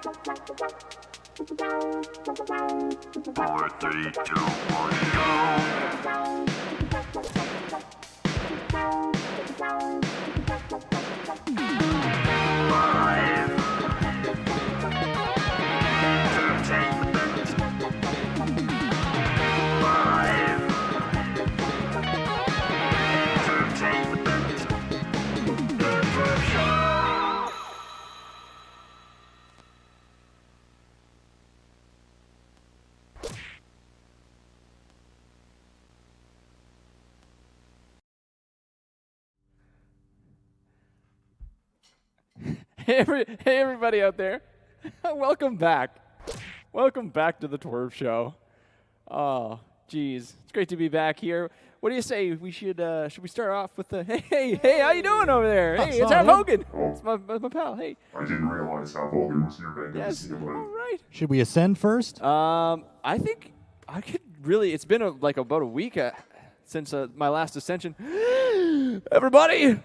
Four, three, two, one, go. Five. Entertainment. Five. Entertainment. Intrusion. Hey, everybody out there. Welcome back. Welcome back to the TWRP show. Oh, geez. It's great to be back here. What do you say? We should we start off with the hey, how you doing over there? Hey, it's Half Hogan. It's my pal. Hey. I didn't realize how Hogan was here, man. Yes. All right. Should we ascend first? I think I could really. It's been about a week since my last ascension. Everybody,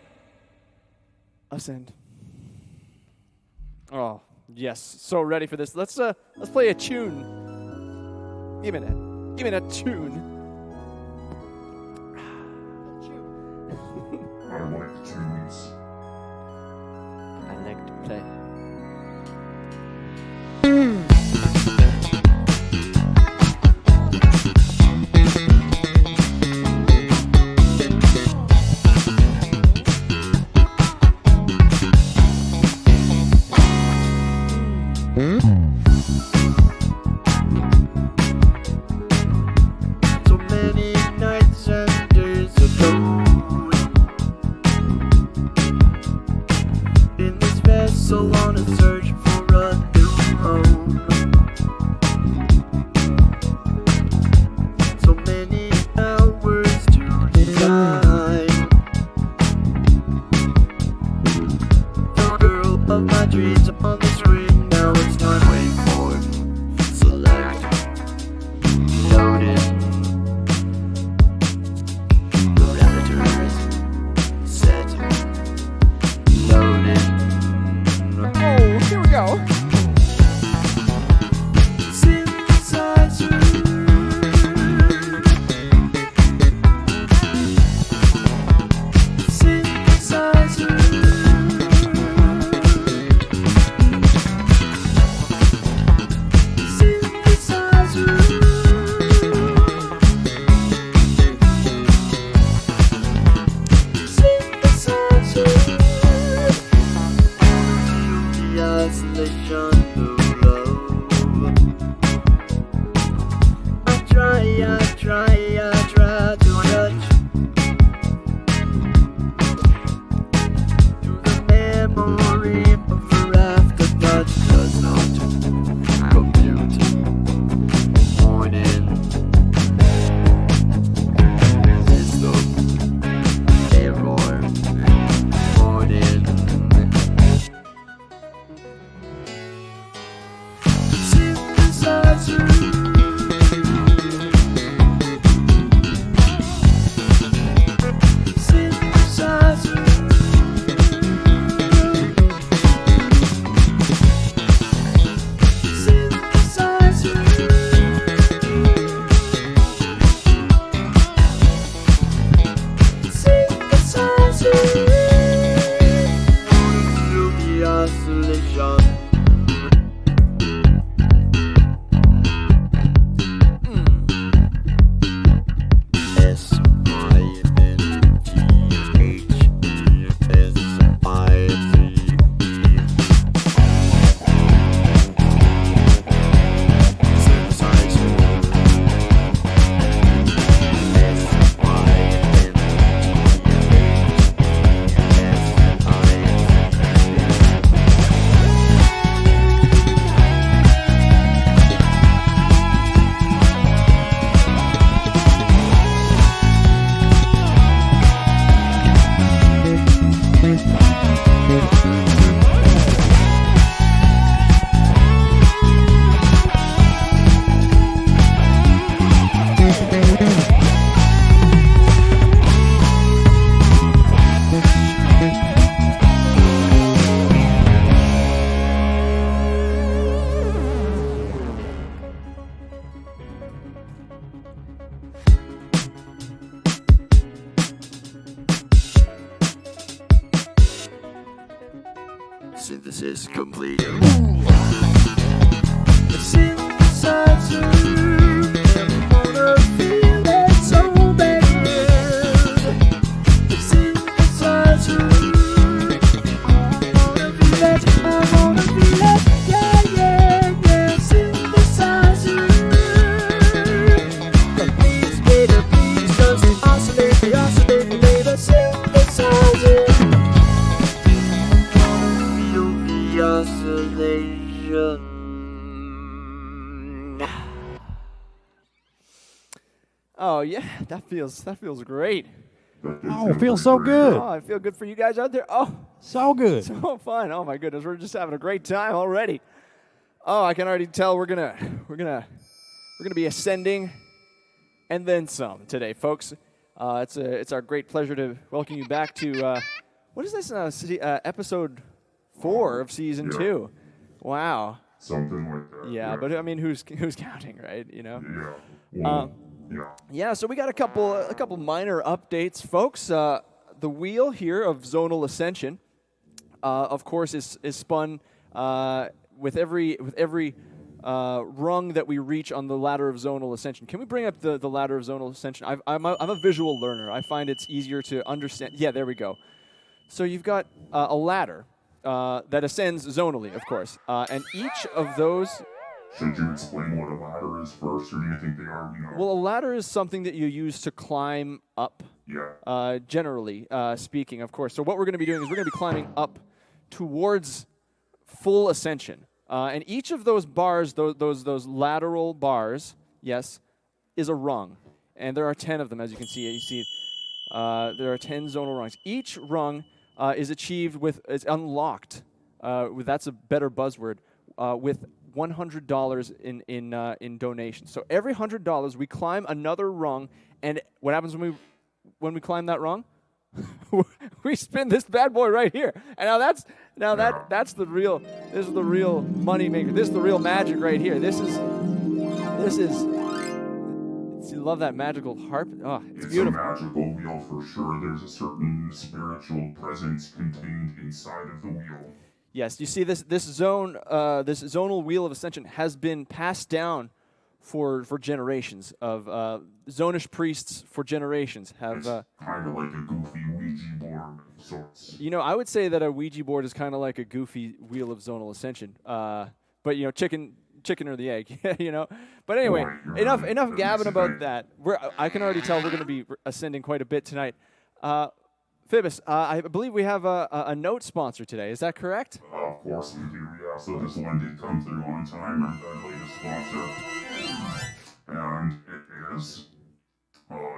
ascend. Oh yes, so ready for this. Let's play a tune. Give me that tune. I like tunes. I like to play. So many nights and days ago, in this vessel Synthesis complete. Synthesizer. I wanna feel it so bad. Synthesizer. I wanna feel it, yeah, yeah, yeah. Synthesizer. Please, baby, please, just oscillate, baby, synthesizer. Feel the oscillation. Oh yeah, that feels great. Oh, it feels so good. Oh, I feel good for you guys out there. Oh, So good. so fun. Oh my goodness, we're just having a great time already. Oh, I can already tell we're gonna be ascending and then some today, folks. It's our great pleasure to welcome you back to what is this episode 4 of season 2? Wow. Something like that. Yeah, but I mean, who's counting, right? You know. Yeah. Well, yeah. Yeah, so we got a couple minor updates, folks. The wheel here of Zonal Ascension, of course, is spun with every rung that we reach on the ladder of Zonal Ascension. Can we bring up the ladder of Zonal Ascension? I'm a visual learner. I find it's easier to understand. Yeah, there we go. So you've got a ladder that ascends zonally, of course, and each of those. Should you explain what a ladder is first, or do you think they already know? Well, a ladder is something that you use to climb up. Yeah. Generally speaking, of course. So what we're going to be doing is we're going to be climbing up towards full ascension, and each of those bars, those lateral bars, yes, is a rung, and there are 10 of them, as you can see. You see, there are 10 zonal rungs. Each rung is achieved is unlocked. That's a better buzzword. With $100 in donations. So every $100 we climb another rung, and what happens when we climb that rung? We spin this bad boy right here. And that's the real. This is the real money maker. This is the real magic right here. This is. You love that magical harp? Oh, it's beautiful. A magical wheel for sure. There's a certain spiritual presence contained inside of the wheel. Yes, you see this zonal wheel of ascension has been passed down for generations of zonish priests for generations have. It's kind of like a goofy Ouija board of sorts. You know, I would say that a Ouija board is kind of like a goofy wheel of zonal ascension. But you know, chicken or the egg, you know. But anyway, enough gabbing about that. I can already tell we're going to be ascending quite a bit tonight. Phoebus, I believe we have a note sponsor today. Is that correct? Of course we do, yeah. So this one did come through on time, and the latest sponsor. And it is,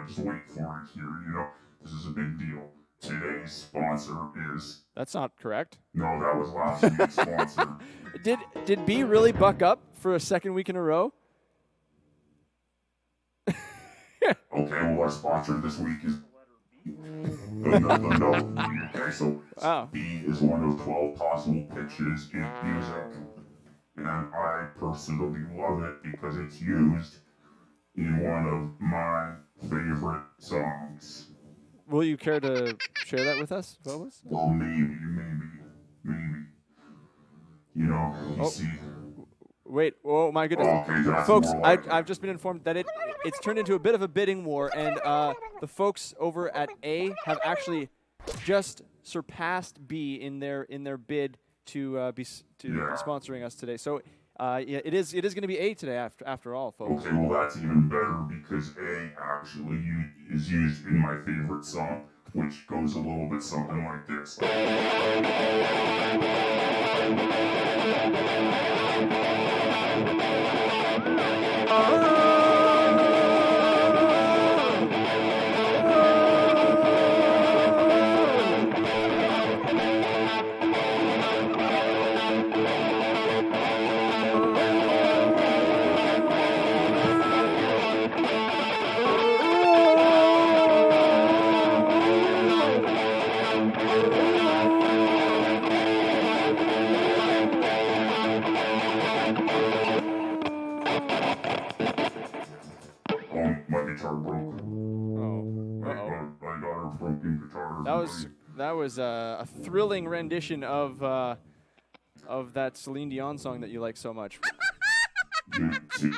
just wait for it here, you know. This is a big deal. Today's sponsor is... That's not correct. No, that was last week's sponsor. Did B really buck up for a second week in a row? Okay, well, our sponsor this week is... No. Okay, so B is one of 12 possible pitches in music. And I personally love it because it's used in one of my favorite songs. Will you care to share that with us, Phobos? Well, maybe. You know, you see... Wait, oh my goodness. Okay, folks, I've just been informed that it's turned into a bit of a bidding war, and the folks over at A have actually just surpassed B in their bid to be sponsoring us today. So yeah, it is going to be A today after all, folks. Okay, well that's even better because A actually is used in my favorite song, which goes a little bit something like this. My guitar broke. Oh. I got a broken guitar. That was a thrilling rendition of of that Celine Dion song that you like so much. See,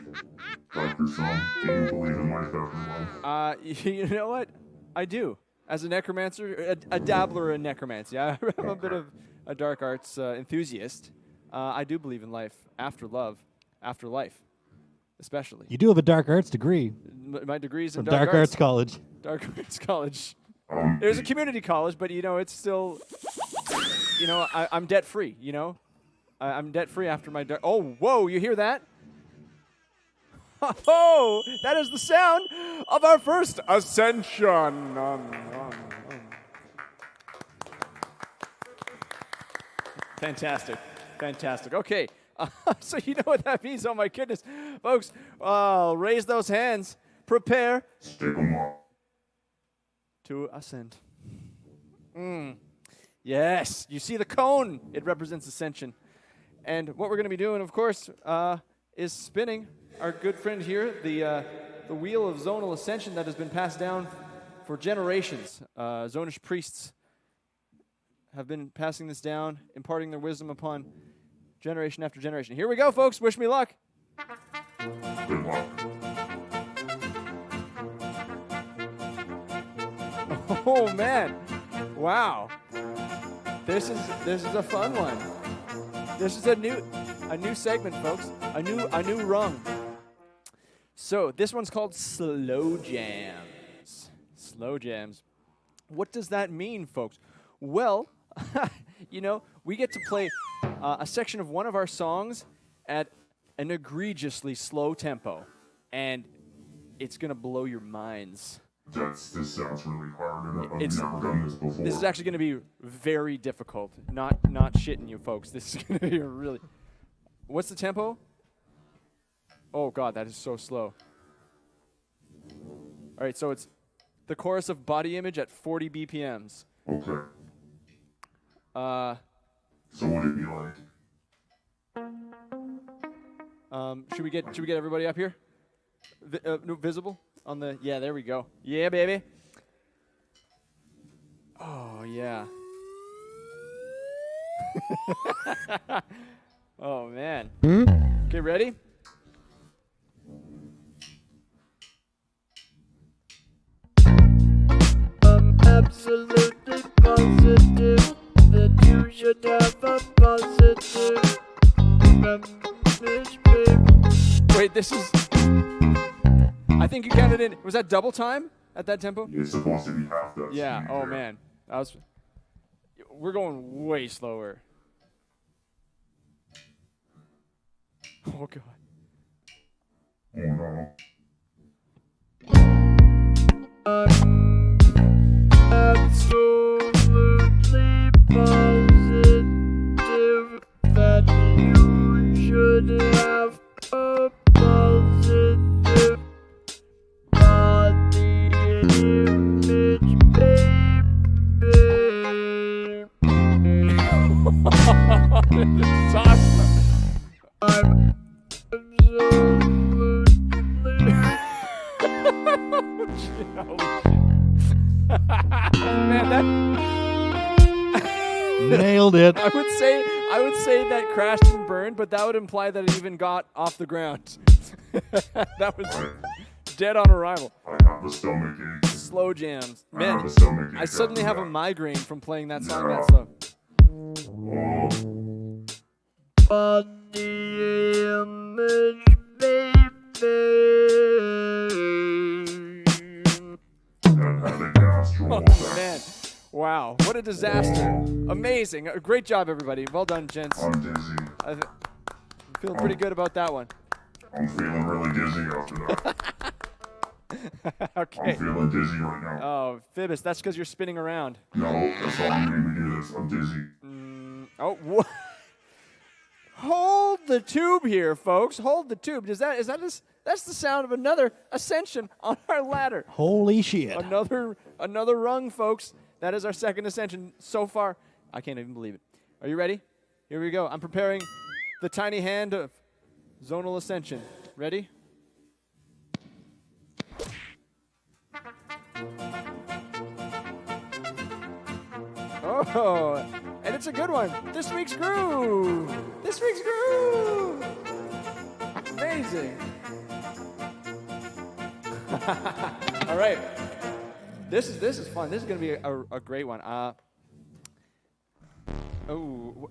like your song, do you believe in life after life? You know what? I do. As a necromancer, a dabbler in necromancy. I'm a bit of a dark arts enthusiast. I do believe in life after love, after life, especially. You do have a dark arts degree My degree's in from Dark Arts College. Dark Arts College. There's a community college, but it's still, I'm debt free. I'm debt free after my dark. Oh, whoa! You hear that? Oh, that is the sound of our first ascension. Fantastic. Okay, so you know what that means. Oh my goodness, folks! Raise those hands. Prepare Stick 'em up. to ascend. Yes, you see the cone. It represents ascension. And what we're going to be doing, of course, is spinning our good friend here, the wheel of zonal ascension that has been passed down for generations. Zonish priests have been passing this down, imparting their wisdom upon generation after generation. Here we go, folks. Wish me luck. Good luck. Oh man! Wow. This is a fun one. This is a new segment, folks. A new rung. So this one's called slow jams. Slow jams. What does that mean, folks? Well, we get to play a section of one of our songs at an egregiously slow tempo, and it's gonna blow your minds. This sounds really hard, and I've never done this before. This is actually going to be very difficult. Not shitting you, folks. This is going to be really. What's the tempo? Oh God, that is so slow. All right, so it's the chorus of Body Image at 40 BPMs. Okay. So would it be like? Should we get everybody up here? Visible on the. Yeah, there we go. Yeah, baby. Oh yeah. Oh man. Okay, ready? I'm absolutely positive that you should have a positive message, babe. Wait, this is. I think you counted in. Was that double time at that tempo? It's supposed to be half that Yeah. speed Oh there. man, we're going way slower. Oh God. Oh no. Absolutely positive that you should have a positive body image, baby. This is awesome. I'm absolutely Holy shit. Man, that. Nailed it. I would say that crashed and burned, but that would imply that it even got off the ground. That was dead on arrival. I have a stomach ache. Slow jams. I have Man, a stomach ache I suddenly after have a that. migraine from playing that song Yeah. that slow. Oh, body image, baby. that had a gas roll Oh, effect. man. Wow. What a disaster. Amazing. Great job, everybody. Well done, gents. I'm dizzy. I'm feeling pretty good about that one. I'm feeling really dizzy after that. Okay. I'm feeling dizzy right now. Oh, Phoebus, that's because you're spinning around. No, that's all you made me do this. I'm dizzy. Oh, what? Hold the tube here, folks. Hold the tube. That's the sound of another ascension on our ladder. Holy shit. Another rung, folks. That is our second ascension so far. I can't even believe it. Are you ready? Here we go. I'm preparing the tiny hand of zonal ascension. Ready? Oh, and It's a good one. This week's groove. This week's groove. Amazing. All right. This is fun. This is gonna be a great one.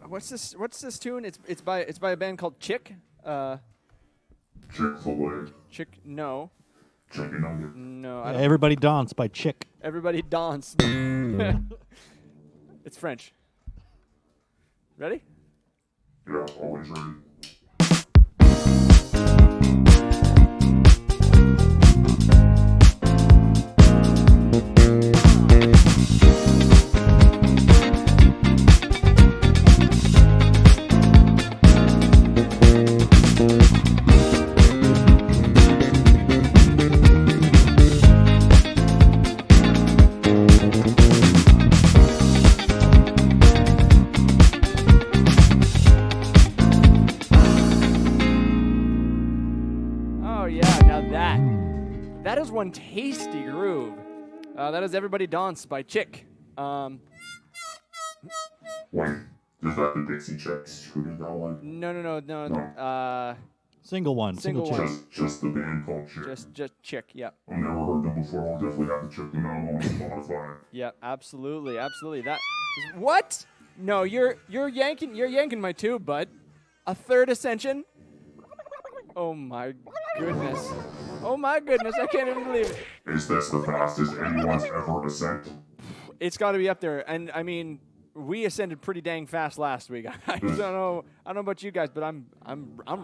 What's this tune? It's by a band called Chick. Chick-fil-A. No. Chicken nugget. No. I don't. Everybody Dance by Chick. Everybody dance. It's French. Ready? Yeah, always ready. That is one tasty groove. That is Everybody Dance by Chick. Wait, is that the Dixie Chicks who did that one? No. Single one. Single Chick. one. Just the band called Chick. Just Chick, yep. I've never heard them before. I'll definitely have to check them out on Spotify. Yep, absolutely. That is, what? No, you're yanking my tube, bud. A third ascension? Oh my goodness. Oh my goodness, I can't even believe it. Is this the fastest anyone's ever ascent? It's got to be up there. And I mean, we ascended pretty dang fast last week. I don't know about you guys, but I'm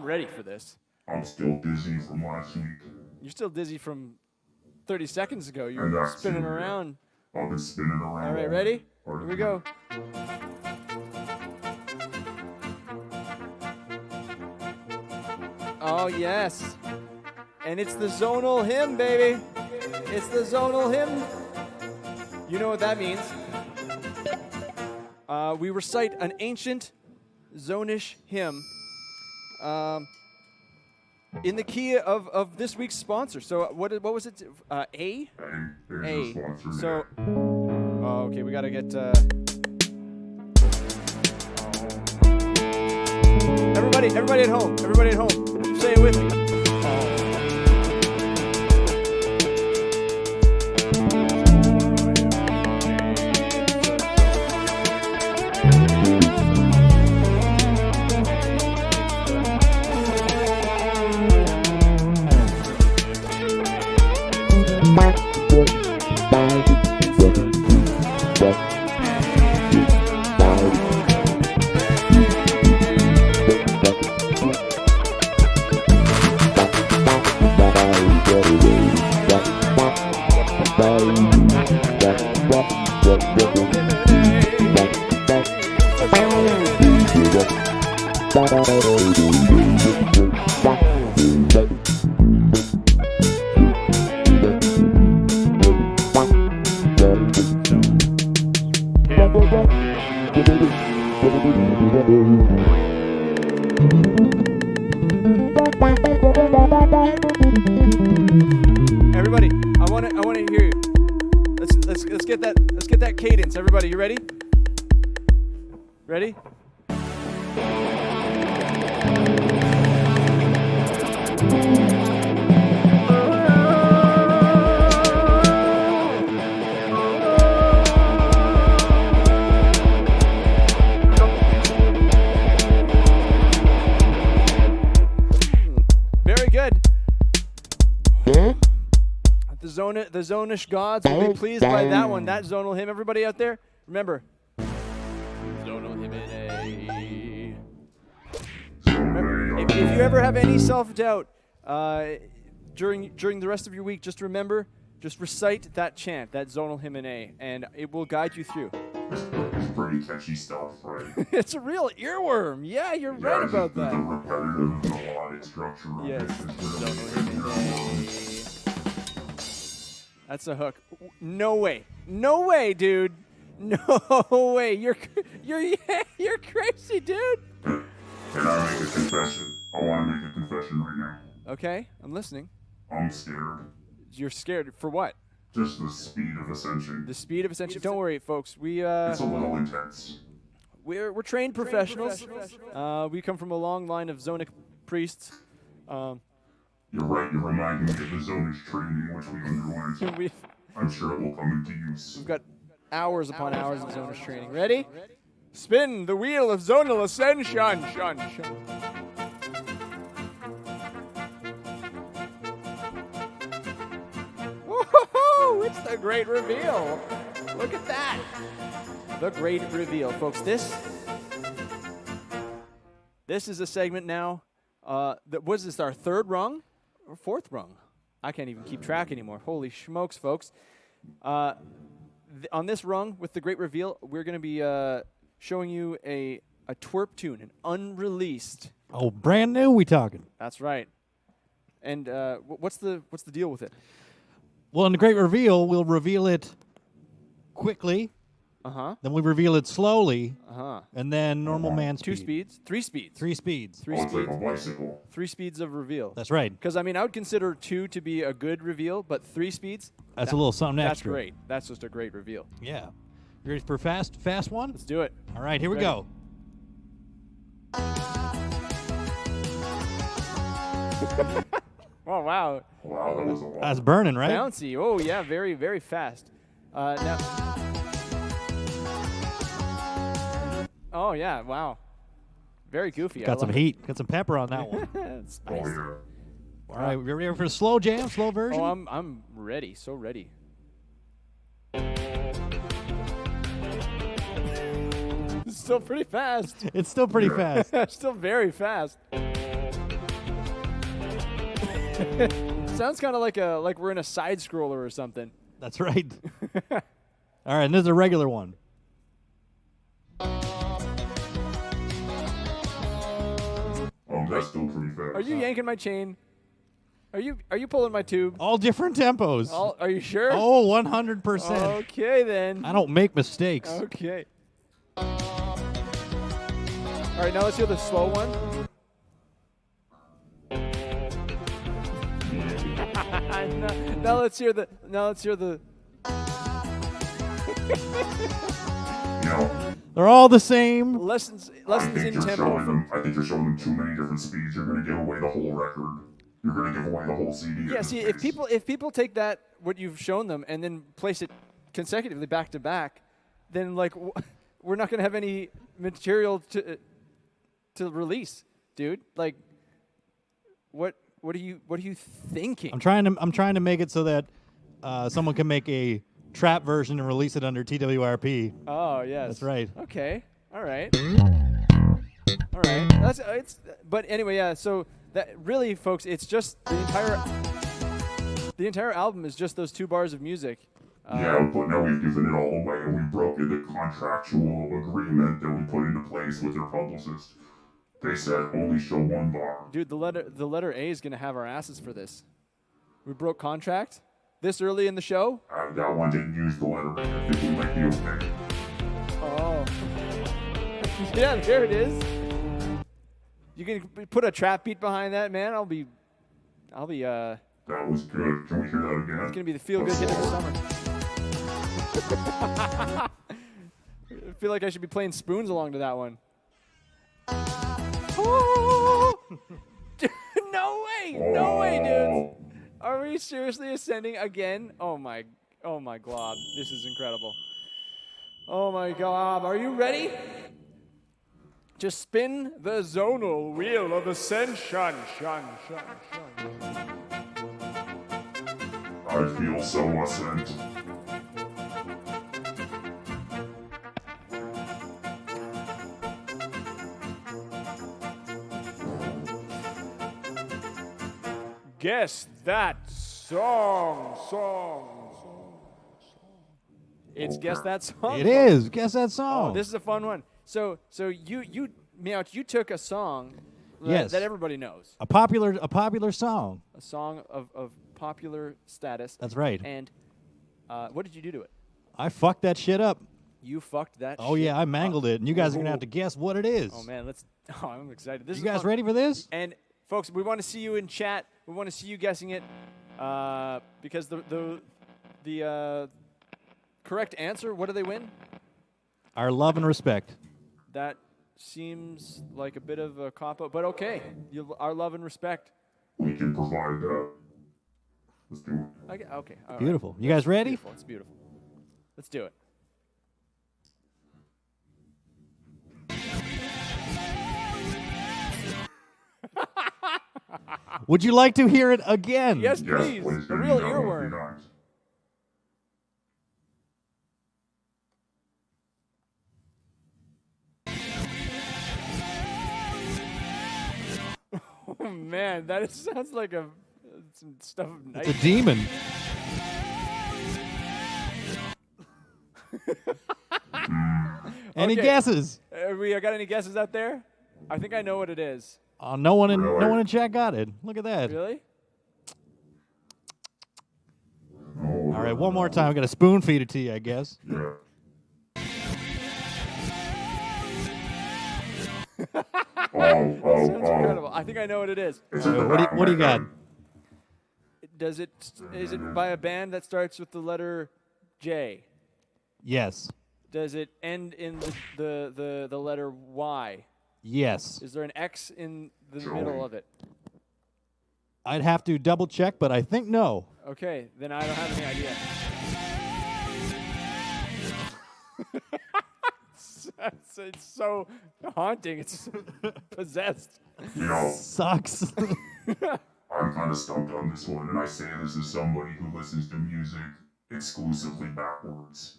ready for this. I'm still dizzy from last week. You're still dizzy from 30 seconds ago. You And were that's spinning too, yeah. around. I've been spinning around. All right, ready? Here we go. Oh, yes. And it's the zonal hymn, baby. It's the zonal hymn. You know what that means. We recite an ancient zonish hymn in the key of this week's sponsor. So what was it? A? A. So, oh, okay, we got to get... Everybody at home. Everybody at home. Say it with me. Everybody, I want to hear you. Let's get that cadence. Everybody, you ready? Ready? Very good. The zonish gods will be pleased by that one. That zonal hymn. Everybody out there, remember. Zonal hymn in A. Remember, if you ever have any self-doubt during the rest of your week, just remember, just recite that chant, that zonal hymn in A, and it will guide you through. It's pretty catchy stuff, right? It's a real earworm. Yeah, you're right about that. The repetitive melodic structure of Yes. it is really Zonal hymn in A. That's a hook. No way. No way, dude. No way. You're crazy, dude. Can I make a confession? I want to make a confession right now. Okay, I'm listening. I'm scared. You're scared for what? Just the speed of ascension. The speed of ascension. Don't worry, folks. It's a little intense. we're trained professionals. We come from a long line of Zonic priests. You're right, you remind me of the Zonage training which we underwent. We've I'm sure it will come into use. got hours upon hours of Zonage training. Ready? Spin the wheel of zonal ascension. Shun, shun. Woohoo! It's the great reveal. Look at that. The great reveal, folks. This is a segment now. Was this our third rung or fourth rung? I can't even keep track anymore. Holy smokes, folks. On this rung with the great reveal, we're going to be showing you a TWRP tune, an unreleased. Oh, brand new we talking. That's right. And what's the deal with it? Well, in the great reveal, we'll reveal it quickly. Then we reveal it slowly. And then normal man speed. 2 speeds? 3 speeds. 3 speeds. 3 I'll take speeds. a bicycle. 3 speeds of reveal. That's right. Because, I mean, I would consider 2 to be a good reveal, but 3 speeds? That's a little something That's extra. great. That's just a great reveal. Yeah. You ready for fast one? Let's do it. All right, here we Ready. go. Oh, wow. Wow, that was a lot. That's burning, right? Bouncy. Oh, yeah, very, very fast. Now. Oh, yeah, wow. Very goofy. Got some heat. Got some pepper on that one. Oh, Spicy. yeah. All right, we ready for the slow jam, slow version? Oh, I'm ready. So ready. It's still pretty fast. It's still pretty fast. Still very fast. Sounds kind of like we're in a side scroller or something. That's right. All right, and this is a regular one. That's still pretty fast. Are you yanking my chain? Are you pulling my tube? All different tempos. Are you sure? Oh, 100%. Okay then. I don't make mistakes. Okay. All right, now let's hear the slow one. now let's hear the. You know, They're all the same. Lessons I in think you're tempo. showing them. I think you're showing them too many different speeds. You're going to give away the whole record. You're going to give away the whole CD. Yeah, see, if people take that what you've shown them and then place it consecutively back to back, then like we're not going to have any material to release, dude. Like, what are you thinking? I'm trying to make it so that someone can make a trap version and release it under TWRP. Oh yes, That's right. Okay, all right, all right. But anyway, yeah. So that really, folks, it's just the entire album is just those 2 bars of music. Yeah, but now we've given it all away and we've broken the contractual agreement that we put into place with their publicist. They said only show 1 bar. Dude, the letter A is gonna have our asses for this. We broke contract this early in the show. That one didn't use the letter A. I think we might be okay. Oh. Yeah, there it is. You can put a trap beat behind that, man. I'll be. That was good. Can we hear that again? It's gonna be the feel-good hit of the summer. I feel like I should be playing spoons along to that one. No way, dudes. Are we seriously ascending again? Oh my glob. This is incredible. Oh my glob. Are you ready? Just spin the zonal wheel of ascension. Shun. I feel so ascent. Guess that song. It's Guess That Song. It is. Guess that song. Oh, this is a fun one. So you Meowch, you took a song Yes. that everybody knows. a popular song. A song of popular status. That's right. And what did you do to it? I fucked that shit up. You fucked that Oh shit yeah, I mangled up. it, and you guys are gonna have to guess what it is. Oh man, I'm excited. This You is guys fun. ready for this? And folks, we want to see you in chat. We want to see you guessing it because the correct answer, what do they win? Our love and respect. That seems like a bit of a cop-out, but okay. Our love and respect. We can provide that. Let's do it. Okay. All right. Beautiful. You guys ready? Beautiful. It's beautiful. Let's do it. Would you like to hear it again? Yes, Yes, please. please. A real That would be earworm. nice. Oh man, sounds like some stuff of It's a night. demon. Any Okay. guesses? We got any guesses out there? I think I know what it is. No one in Really? chat got it. Look at that. Really? Oh, All right, one more time. I'm gonna spoon feed it to you, I guess. yeah. Sounds incredible. I think I know what it is. It's at the What do you- back of what do you my got? head. Is it by a band that starts with the letter J? Yes. Does it end in the letter Y? Yes. Is there an X in the middle of it? I'd have to double check, but I think no. Okay, then I don't have any idea. It's so haunting. It's possessed. You know, Sucks. I'm kind of stumped on this one, and I say this as somebody who listens to music exclusively backwards.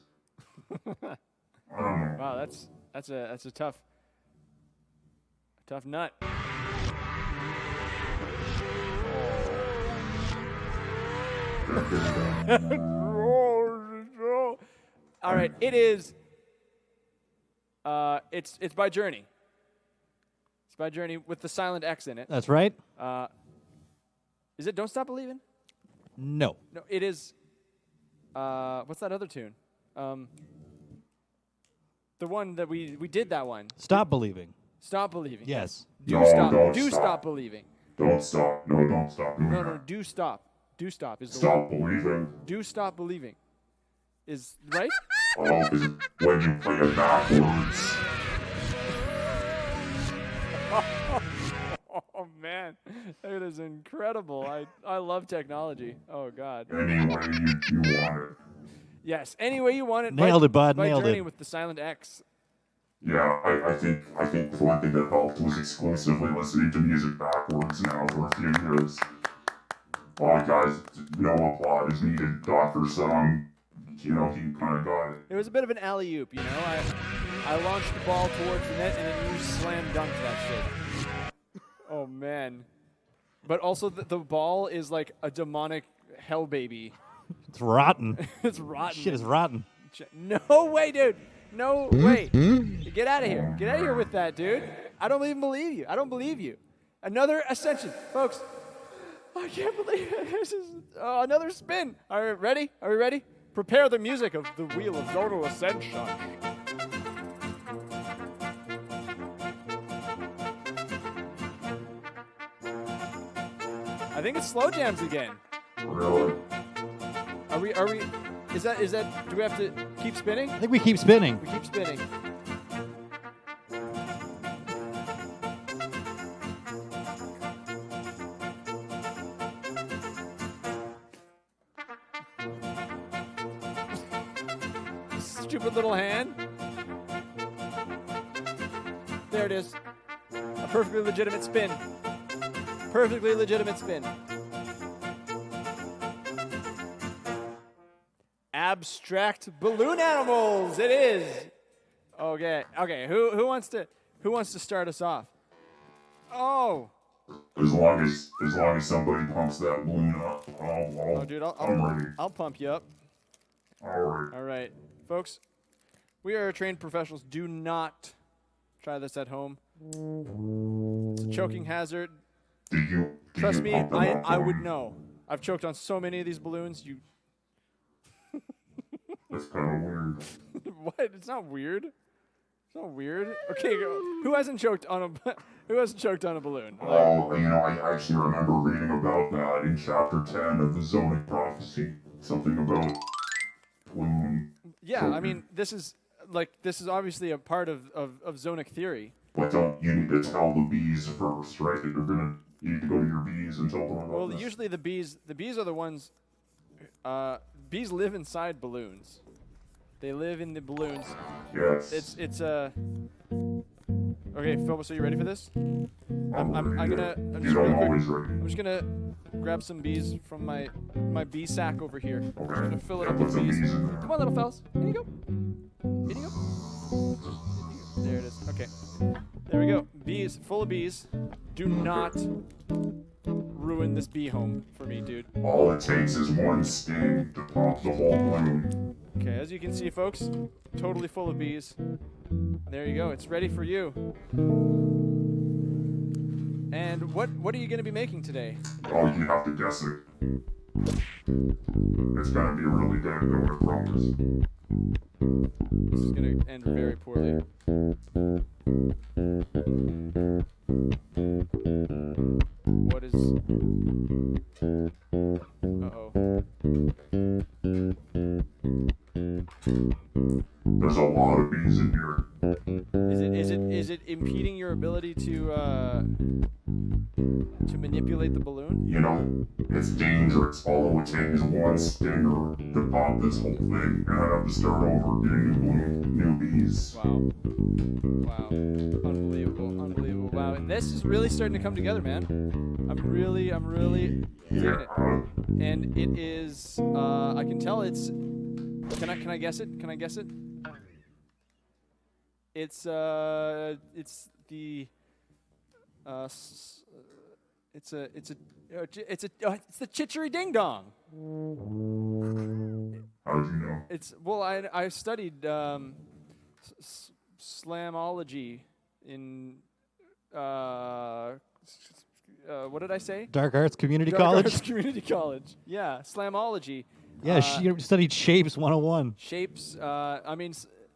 I don't know. Wow, that's a tough nut. All right, it is. It's by Journey. It's by Journey with the silent X in it. That's right. Is it Don't Stop Believing? No. No, it is. What's that other tune? The one that we did that one. Stop believing. Stop Believing. Yes. Do No, stop. don't Do stop. stop believing. Don't stop. No, don't stop doing No, that. do stop. Do stop is the Stop one. believing. Do stop believing. Is right? Oh, is it when you play it backwards? Oh man, it is incredible. I love technology. Oh god. Any way you want it. Yes. Any way you want it. Nailed it, bud. By Nailed Journey it. with the silent X. Yeah, I think the one thing that helped was exclusively listening to music backwards now for a few years. Oh, guys, no applause is needed. Dr. Song, he kind of got it. It was a bit of an alley-oop, you know. I launched the ball towards the net and then you slam dunked that shit. Oh man. But also the ball is like a demonic hell baby. It's rotten. It's rotten. Shit is rotten. No way, dude. No way. Get out of here. Get out of here with that, dude. I don't even believe you. I don't believe you. Another ascension. Folks, I can't believe it. This is another spin. All right, ready? Are we ready? Prepare the music of the Wheel of Zonal Ascension. I think it's slow jams again. Really? Are we, is that, do we have to keep spinning? I think we keep spinning. We keep spinning. Stupid little hand. There it is. A perfectly legitimate spin. Perfectly legitimate spin. Abstract balloon animals. It is. Okay. Okay. Who wants to start us off? Oh. As long as somebody pumps that balloon up, Oh, dude. I'm ready. I'll pump you up. All right. All right, folks. We are trained professionals. Do not try this at home. It's a choking hazard. Trust me, I would know. I've choked on so many of these balloons. That's kind of weird. What? It's not weird. It's not weird. Okay, who hasn't choked on a balloon? Oh, I actually remember reading about that in Chapter 10 of the Zonic Prophecy. Something about balloon. Yeah, I mean, this is like this is obviously a part of zonic theory. But don't you need to tell the bees first, right? That you need to go to your bees and tell them about Well, this. usually the bees are the ones. Bees live inside balloons. They live in the balloons. Yes. It's Okay, Philbus, are you ready for this? I'm just really quick. Always ready. I'm just gonna grab some bees from my bee sack over here. I'm just gonna fill it up Put with some bees. bees in there. Come on, little fellas. Here you go. Here you go. There it is. Okay. There we go. Bees, full of bees. Do not ruin this bee home for me, dude. All it takes is one sting to pop the whole balloon. Okay, as you can see, folks, totally full of bees. There you go. It's ready for you. And what are you going to be making today? Oh, you have to guess it. It's gonna be really good, though, I promise. This is going to end very poorly. What is... Uh-oh. There's a lot of bees in here. Is it impeding your ability to manipulate the balloon? You know, it's dangerous. All it would take is one stinger to pop this whole thing, and I'd have to start over getting new bees. Wow. Wow. Unbelievable. Wow. And this is really starting to come together, man. I'm really digging it. And it is I can tell it's Can I guess it? Can I guess it? It's the it's the chitchery ding dong. How did you know? It's I studied slamology in what did I say? Dark Arts Community Dark College. Arts Community College. Yeah, slamology. Yeah, she studied Shapes 101. Shapes.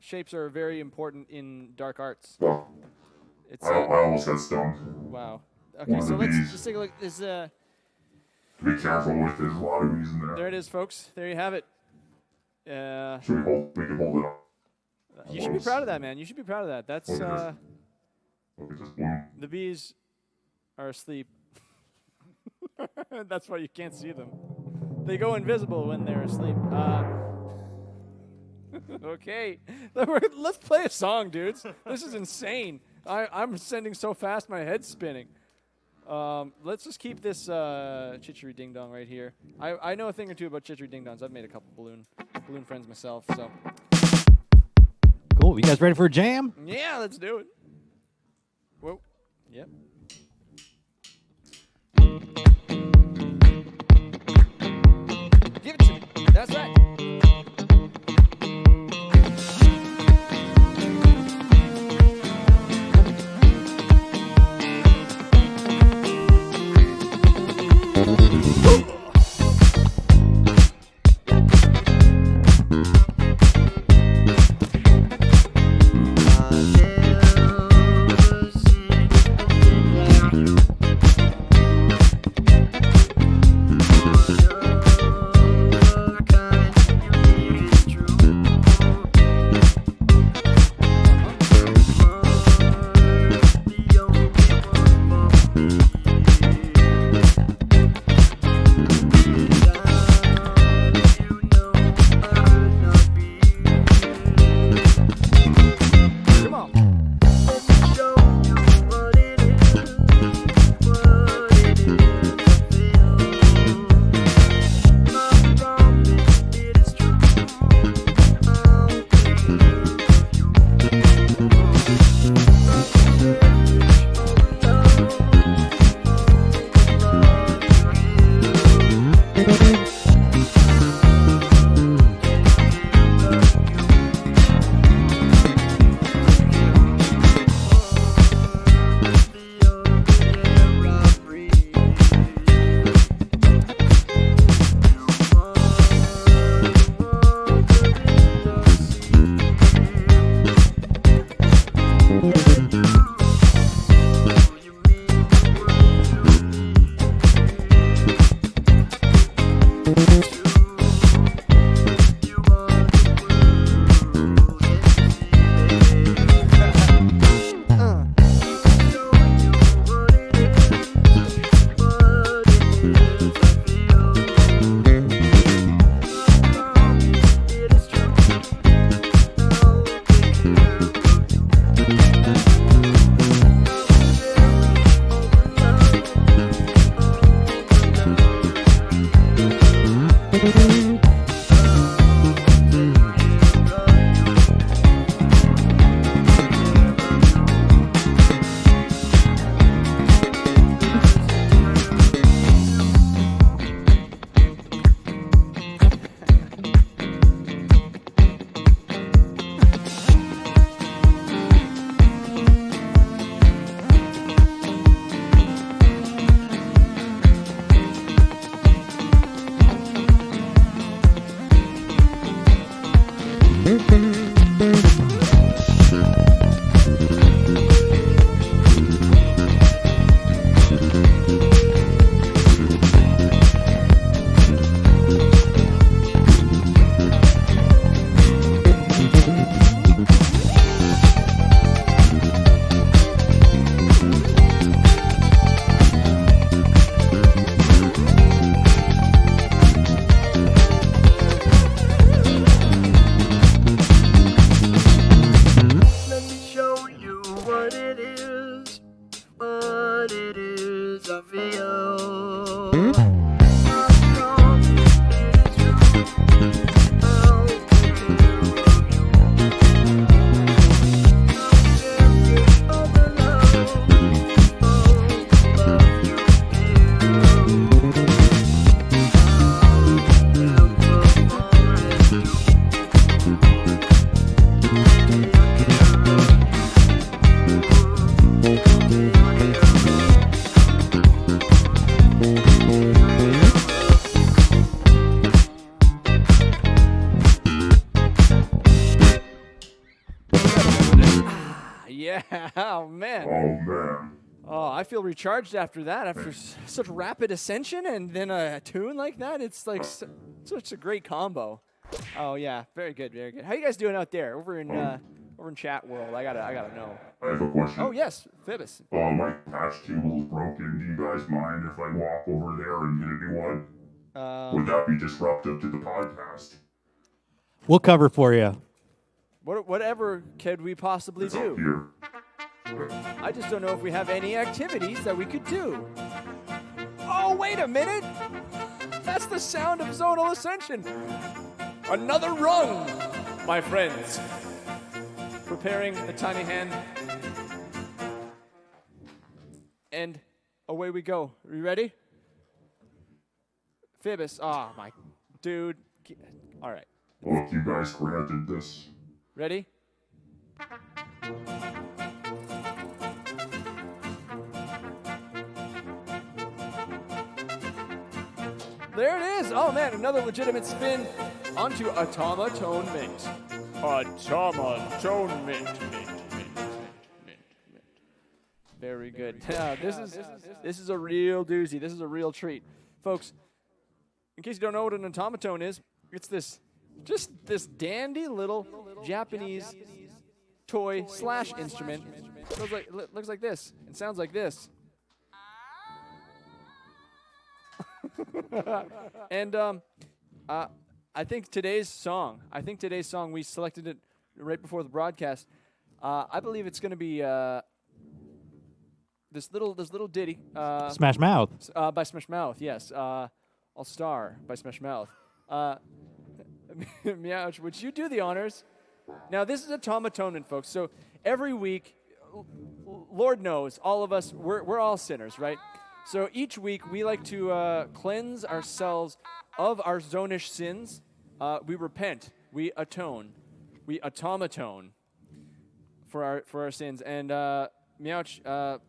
Shapes are very important in dark arts. Well, It's I almost got stung. wow. One Okay, of so the let's bees. just take a look. Be careful with there's a lot of bees in there. There it is, folks. There you have it. Should we can hold it up? You should be proud of that, man. You should be proud of that. That's Look at this bloom. the bees are asleep. That's why you can't see them. They go invisible when they're asleep. Okay, let's play a song, dudes. This is insane. I'm sending so fast, my head's spinning. Let's just keep this chitchery ding dong right here. I know a thing or two about chitchery ding dongs. I've made a couple balloon friends myself. So Cool. You guys ready for a jam? yeah, let's do it. Whoa. Yep. Give it to me. That's right. Kind yeah. Oh, man. Oh, man. Oh, I feel recharged after that. After such rapid ascension and then a tune like that, it's like such a great combo. Oh yeah, very good, very good. How you guys doing out there over in chat world? I gotta know. I have a question. Oh yes, Phoebus. My patch cable is broken. Do you guys mind if I walk over there and get a new one? Would that be disruptive to the podcast? We'll cover for you. Whatever could we possibly It's up do? here. I just don't know if we have any activities that we could do. Oh, wait a minute! That's the sound of zonal ascension. Another rung, my friends. Preparing the tiny hand. And away we go. Are you ready? Phoebus, oh my dude. All right. Look, you guys granted this. Ready? There it is. Oh man, another legitimate spin onto Automatonement. Automatonement. Very good. This is a real doozy. This is a real treat, folks. In case you don't know what an automaton is, it's this dandy little Japanese toy / instrument. Looks like this. It sounds like this. And I think today's song, we selected it right before the broadcast. I believe it's going to be this little ditty. Smash Mouth. By Smash Mouth, yes. All Star by Smash Mouth. Meowch, would you do the honors? Now, this is Automatonement, folks. So every week, Lord knows, all of us, we're all sinners, right? So each week, we like to cleanse ourselves of our zonish sins. We repent. We atone. We automatone for our sins. And Meowch,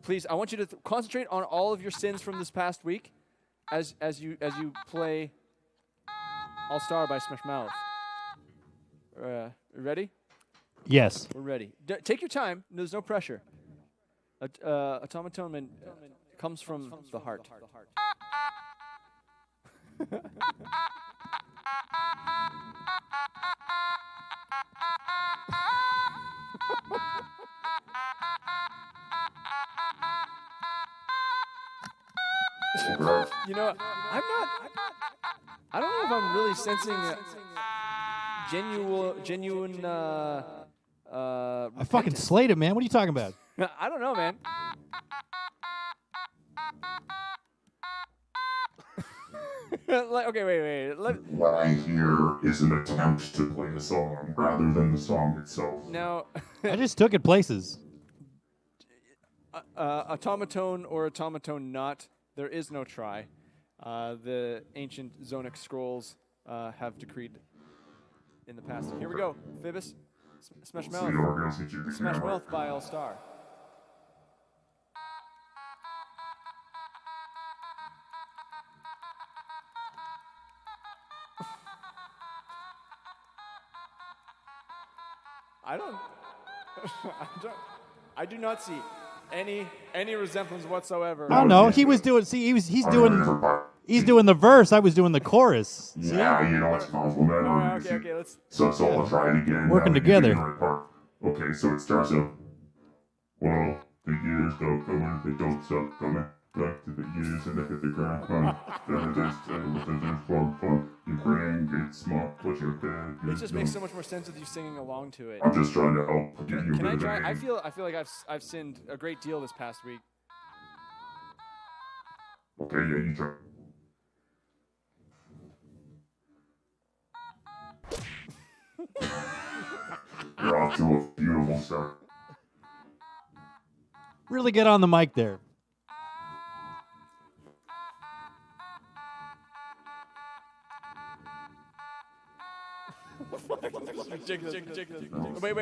please, I want you to concentrate on all of your sins from this past week as you play All Star by Smash Mouth. Ready? Yes. We're ready. Take your time. There's no pressure. Automatonement comes from the heart. You know, I don't know if I'm really sensing genuine. I fucking slayed it, man. What are you talking about? I don't know, man. Okay, wait. What I hear is an attempt to play the song rather than the song itself. Now, I just took it places. automaton or automaton not, there is no try. The ancient Zonic scrolls have decreed in the past. Here we go. Phoebus, Smash Mouth. Smash Mouth by All Star. I do not see any resemblance whatsoever. I don't know. He was doing. See, he's doing the verse. I was doing the chorus. See? Yeah, you know, it's complimentary. Okay, let's. So I'll try it again. Working together. Okay, so it starts up. Well, the years don't come, they don't stop coming. Back to the years and they hit the ground. Fun. Your brain gets smart, but your head. It just makes so much more sense with you singing along to it. I'm just trying to help. Can I try? I feel like I've sinned a great deal this past week. Okay, yeah, you try. You're off to a beautiful start. Really get on the mic there. Ridiculous. Wait.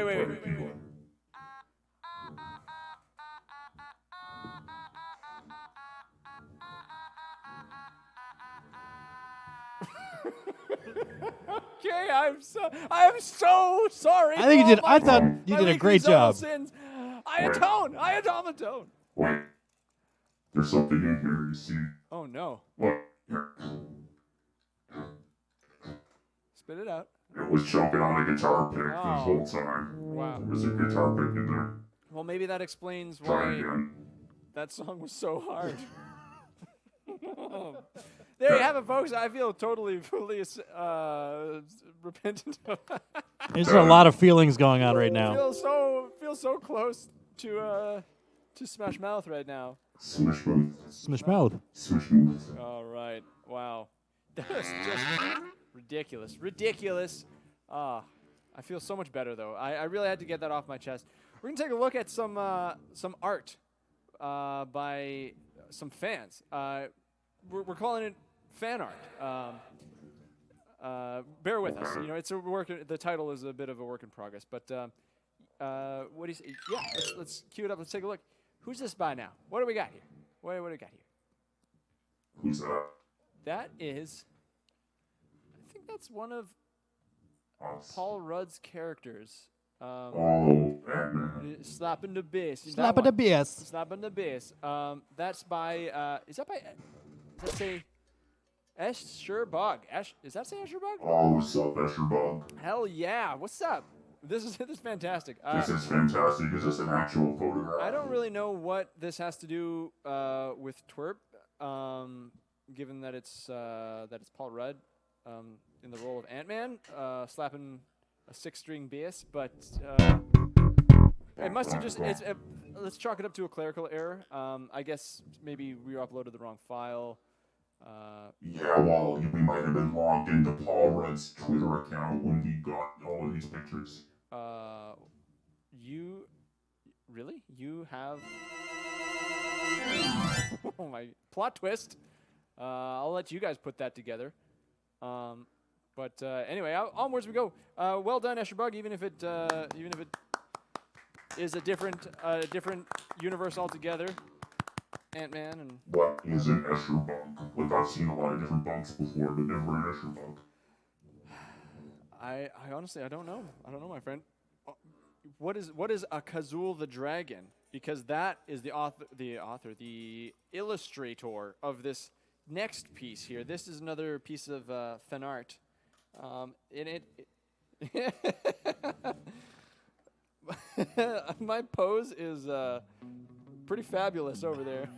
Okay, I'm so sorry. I think you did. I thought you did a great job. Sins. Automaton. Wait. There's something in here, you see. Oh no. Look, here. Spit it out. It was chomping on a guitar pick this Oh. whole time. Wow. There's a guitar pick in there. Well, maybe that explains Try why again. that song was so hard. There you have it, folks. I feel totally, fully repentant. There's a lot of feelings going on right now. feel so close to Smash Mouth right now. Swish mouth. Smash mouth. Swish mouth. All right. Wow. That was just ridiculous. I feel so much better though. I really had to get that off my chest. We're gonna take a look at some art by some fans. We're calling it fan art. Bear with us. You know, it's a work. The title is a bit of a work in progress. But what do you say? Yeah, let's cue it up. Let's take a look. Who's this by now? What do we got here? What do we got here? Who's that? That is. I think that's one of Us. Paul Rudd's characters. Oh, Batman. Slapping the bass. Slap at the bass. Slapping the bass. That's by. Is that by? Does that say? Escher Bug. Does that say Escher Bug? Oh, what's up, Escher Bug? Hell yeah! What's up? This is fantastic. This is fantastic. Is this an actual photograph? I don't really know what this has to do with TWRP, given that it's Paul Rudd in the role of Ant-Man, slapping a 6-string bass, but it must have just. Let's chalk it up to a clerical error. I guess maybe we uploaded the wrong file. Yeah, well, we might have been logged into Paul Rudd's Twitter account when we got all of these pictures. You really? You have? Oh my! Plot twist. I'll let you guys put that together. But anyway, onwards we go. Well done, Escher Bug. Even if it is a different universe altogether. Ant-Man and. What is an Escher Bug? Like, I've seen a lot of different bugs before, but never an Escher Bug. I honestly I don't know. I don't know, my friend. What is a Kazul the Dragon? Because that is the illustrator of this next piece here. This is another piece of fan art. My pose is pretty fabulous over there.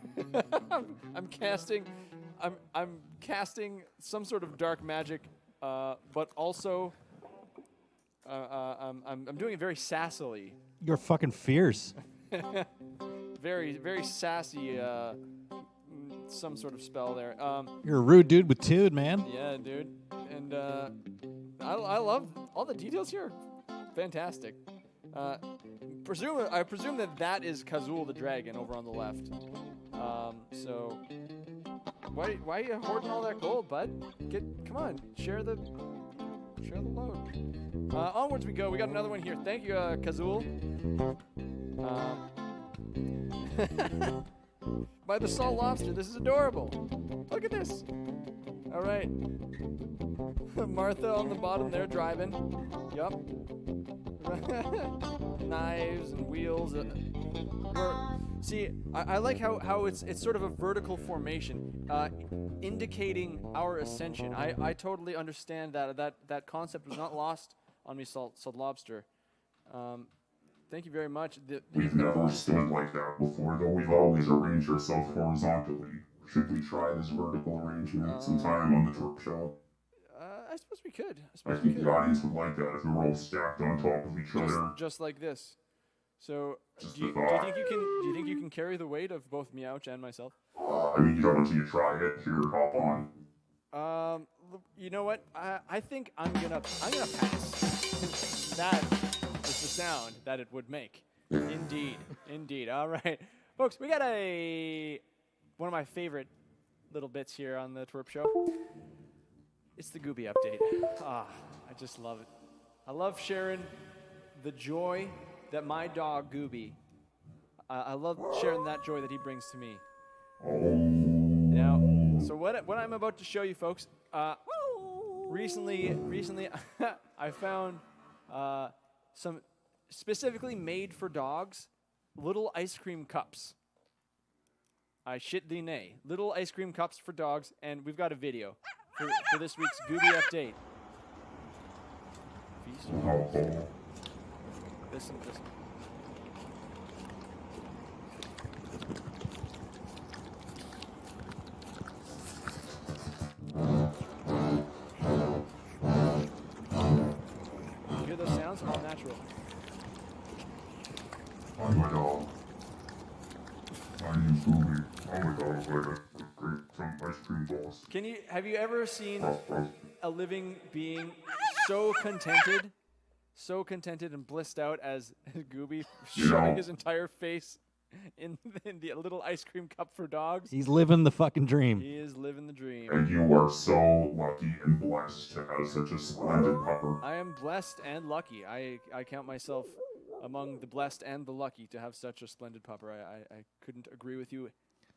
I'm casting some sort of dark magic, but also I'm doing it very sassily. You're fucking fierce. Very, very sassy. Some sort of spell there. You're a rude dude with tude, man. Yeah, dude. And I love all the details here. Fantastic. I presume that is Kazul the Dragon over on the left. So why are you hoarding all that gold, bud? Come on, share the load. Onwards we go. We got another one here. Thank you, Kazul. By the salt lobster. This is adorable. Look at this. All right. Martha on the bottom there driving. Yup. Knives and wheels. See, I like how it's sort of a vertical formation, indicating our ascension. I totally understand that concept was not lost on me, Salt Lobster. Thank you very much. We've never stood like that before, though we've always arranged ourselves horizontally. Should we try this vertical arrangement sometime on the TWRP show? I suppose we could. I think the audience would like that if we were all stacked on top of each other. Just like this. So, Just do you think you can carry the weight of both Meowch and myself? I mean, you don't until you try it. Here, hop on. You know what? I think I'm gonna pass. That is the sound that it would make. Indeed. All right, folks, we got one of my favorite little bits here on the TWRP show. It's the Gooby update. I just love it. I love sharing the joy that my dog Gooby. I love sharing that joy that he brings to me. Now, so what I'm about to show you, folks. Recently, I found some specifically made for dogs little ice cream cups. I shit thee nay. Little ice cream cups for dogs, and we've got a video for this week's Gooby update. Feast. Listen. You hear those sounds? All natural. Oh my god. My name's Gooby. Oh my god, some ice cream balls. Have you ever seen a living being so contented and blissed out as Gooby shoving his entire face in the little ice cream cup for dogs? He's living the fucking dream. He is living the dream. And you are so lucky and blessed to have such a splendid pupper. I am blessed and lucky. I count myself among the blessed and the lucky to have such a splendid pupper. I couldn't agree with you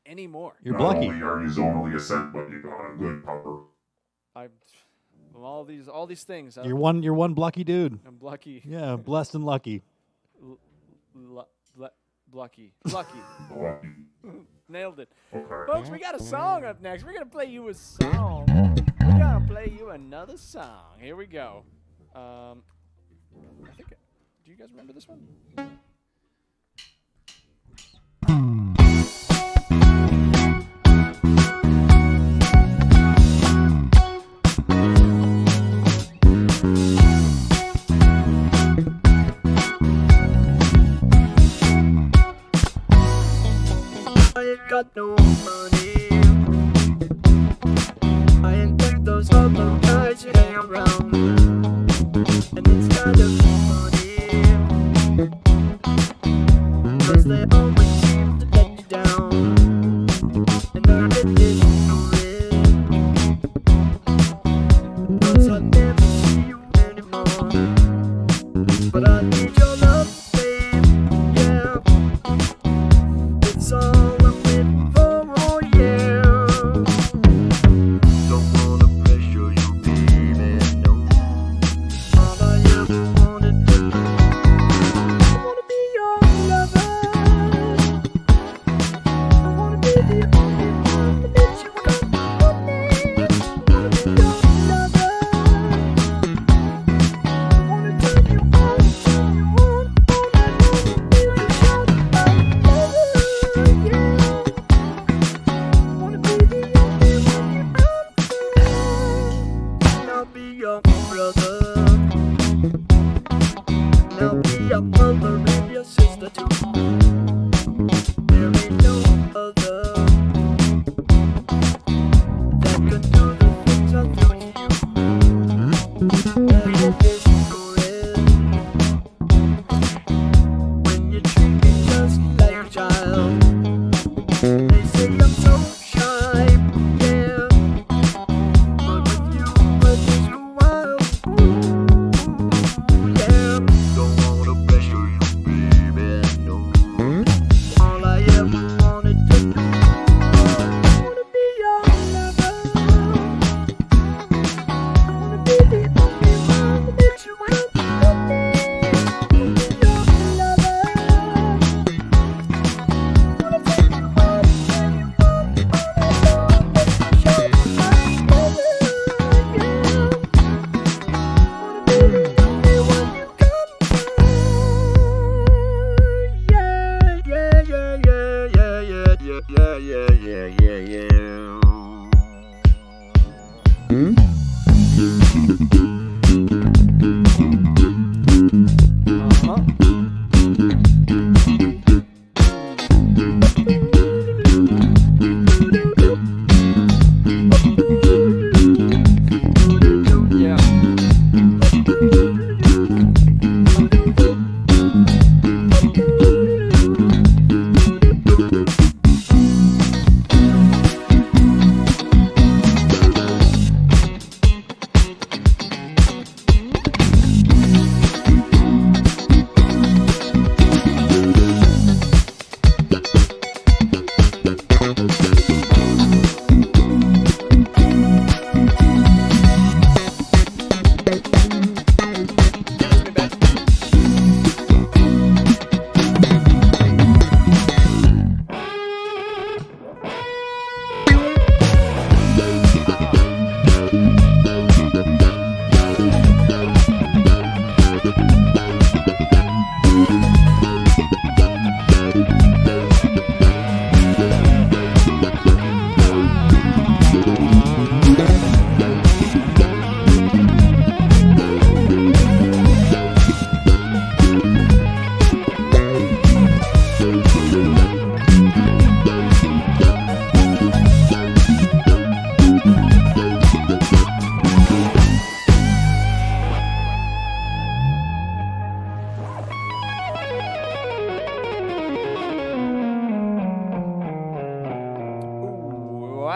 anymore. You're Not lucky. only are you zonally ascent, but you got a good pupper. All these things. You're one lucky dude. I'm lucky. Yeah, blessed and lucky. Lucky. Lucky. Nailed it. Okay. Folks, we got a song up next. We're going to play you a song. We're going to play you another song. Here we go. I think... Do you guys remember this one? I ain't got no money. I ain't think those other guys you hang around. And it's kind of funny, 'cause they always seem to let you down. And I get ignorant, 'cause I never see you anymore. But I need your love, babe, yeah. It's all I'm living for, oh yeah. Don't wanna pressure you, baby, no. All I ever wanted to do, I wanna be your lover. I wanna be the only one that makes you come for me. I wanna be your lover. I wanna turn you on, all night long, and feel you shout out, yeah. I wanna be the only one you come for. And I'll be your brother. And I'll be your mother and your sister too. There ain't no other that can do the things I do to you. And it is correct when you treat me just like a child. They say I'm so shy, yeah. But with you, I just go wild. Ooh, yeah. Don't wanna pressure you, baby, no. All I ever wanted to do, I wanna be your lover. I wanna be the only one that makes you come for me. I wanna be your lover. I wanna take you out where you want, all night long, make you shout out, yeah. I wanna be the only one you come for. Yeah, yeah, yeah, yeah, yeah, yeah, yeah, yeah, yeah. Yeah.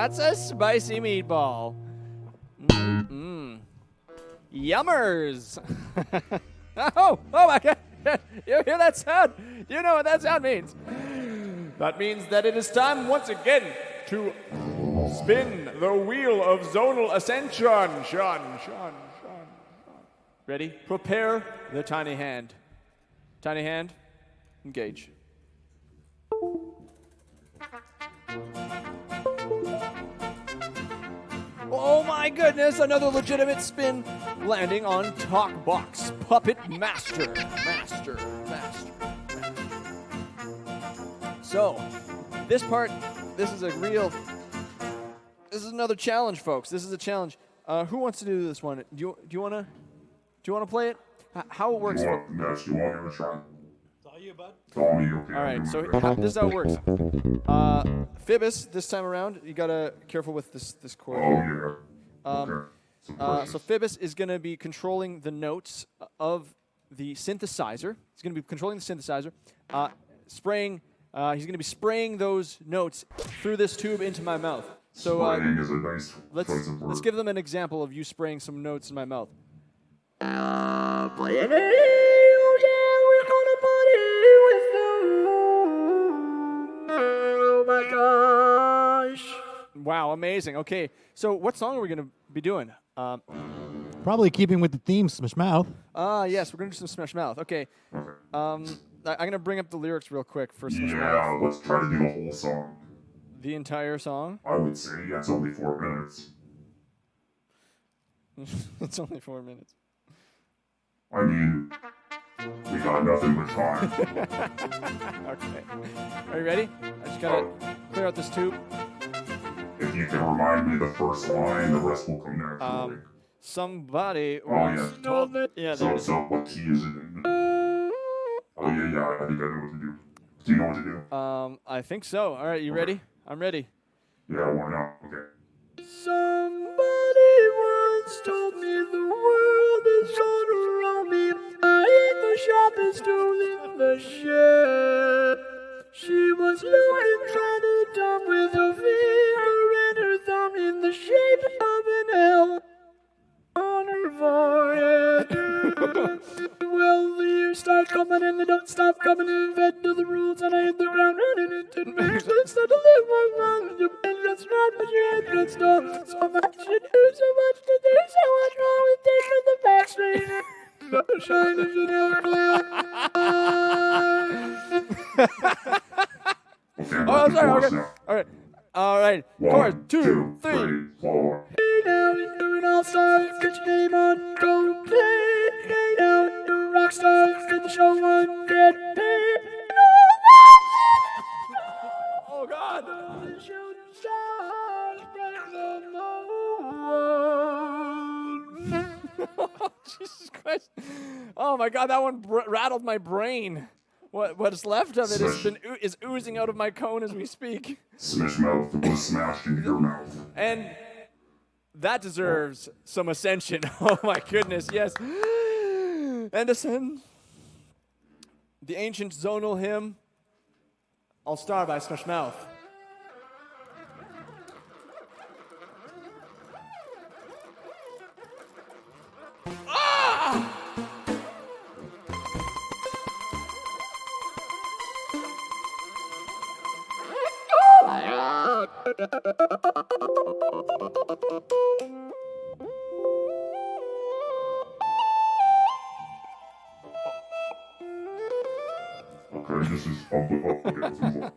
That's a spicy meatball. Yummers. Oh my God. You hear that sound? You know what that sound means. That means that it is time once again to spin the wheel of zonal ascension. Shun. Ready? Prepare the tiny hand. Tiny hand, engage. Oh my goodness, another legitimate spin landing on Talk Box. Puppet Master. So, this is another challenge, folks. This is a challenge. Who wants to do this one? Do you want to play it? How it works? You want me to try? It's all you, bud. It's all me, okay. All right, so this is how it works. Phoebus, this time around, you gotta careful with this chord. Oh, yeah. Okay. So Phoebus is gonna be controlling the notes of the synthesizer. He's gonna be controlling the synthesizer, spraying. He's gonna be spraying those notes through this tube into my mouth. So Spraying is a nice choice of let's word. give them an example of you spraying some notes in my mouth. Oh my gosh. Wow, amazing. Okay, so what song are we going to be doing? Probably keeping with the theme, Smash Mouth. Yes, we're going to do some Smash Mouth. Okay. I'm going to bring up the lyrics real quick for Smash Mouth. Yeah, let's try to do the whole song. The entire song? I would say, yeah, it's only 4 minutes. It's only 4 minutes. I mean, we got nothing but time. Okay. Are you ready? I just got to clear out this tube. If you can remind me the first line, the rest will come naturally. Somebody Oh, yeah. once told me... Yeah, there So what key is it in? Oh, yeah, I think I know what to do. Do you know what to do? I think so. All right, you ready? I'm ready. Yeah, why not? Okay. Somebody once told me the world is all around me. I ain't the sharpest tool in the shed. She was looking trying to dumb with her finger and her thumb in the shape of an L on her forehead. Well, the years start coming and they don't stop coming and fed to the rules and I hit the ground running. It didn't make sense to live my life. Your brain gets not, but your head gets dumb. So much to do, so much to do, so much wrong with taking the back street. So shine as an Oh, sorry. Okay. All right. 4, 2, 3. 4. Hey now, you're an all-star, get your name on, go play. Hey now, you're a rock star, get the show on, get paid. Oh, God. The shooting stars break the mold. Jesus Christ. Oh, my God. That one rattled my brain. What's left of it is oozing out of my cone as we speak. Smash Mouth was smashed in your mouth. And that deserves some ascension. Oh my goodness, yes. And ascend. The ancient zonal hymn, All Star by Smash Mouth. Okay, this is okay, let's move on.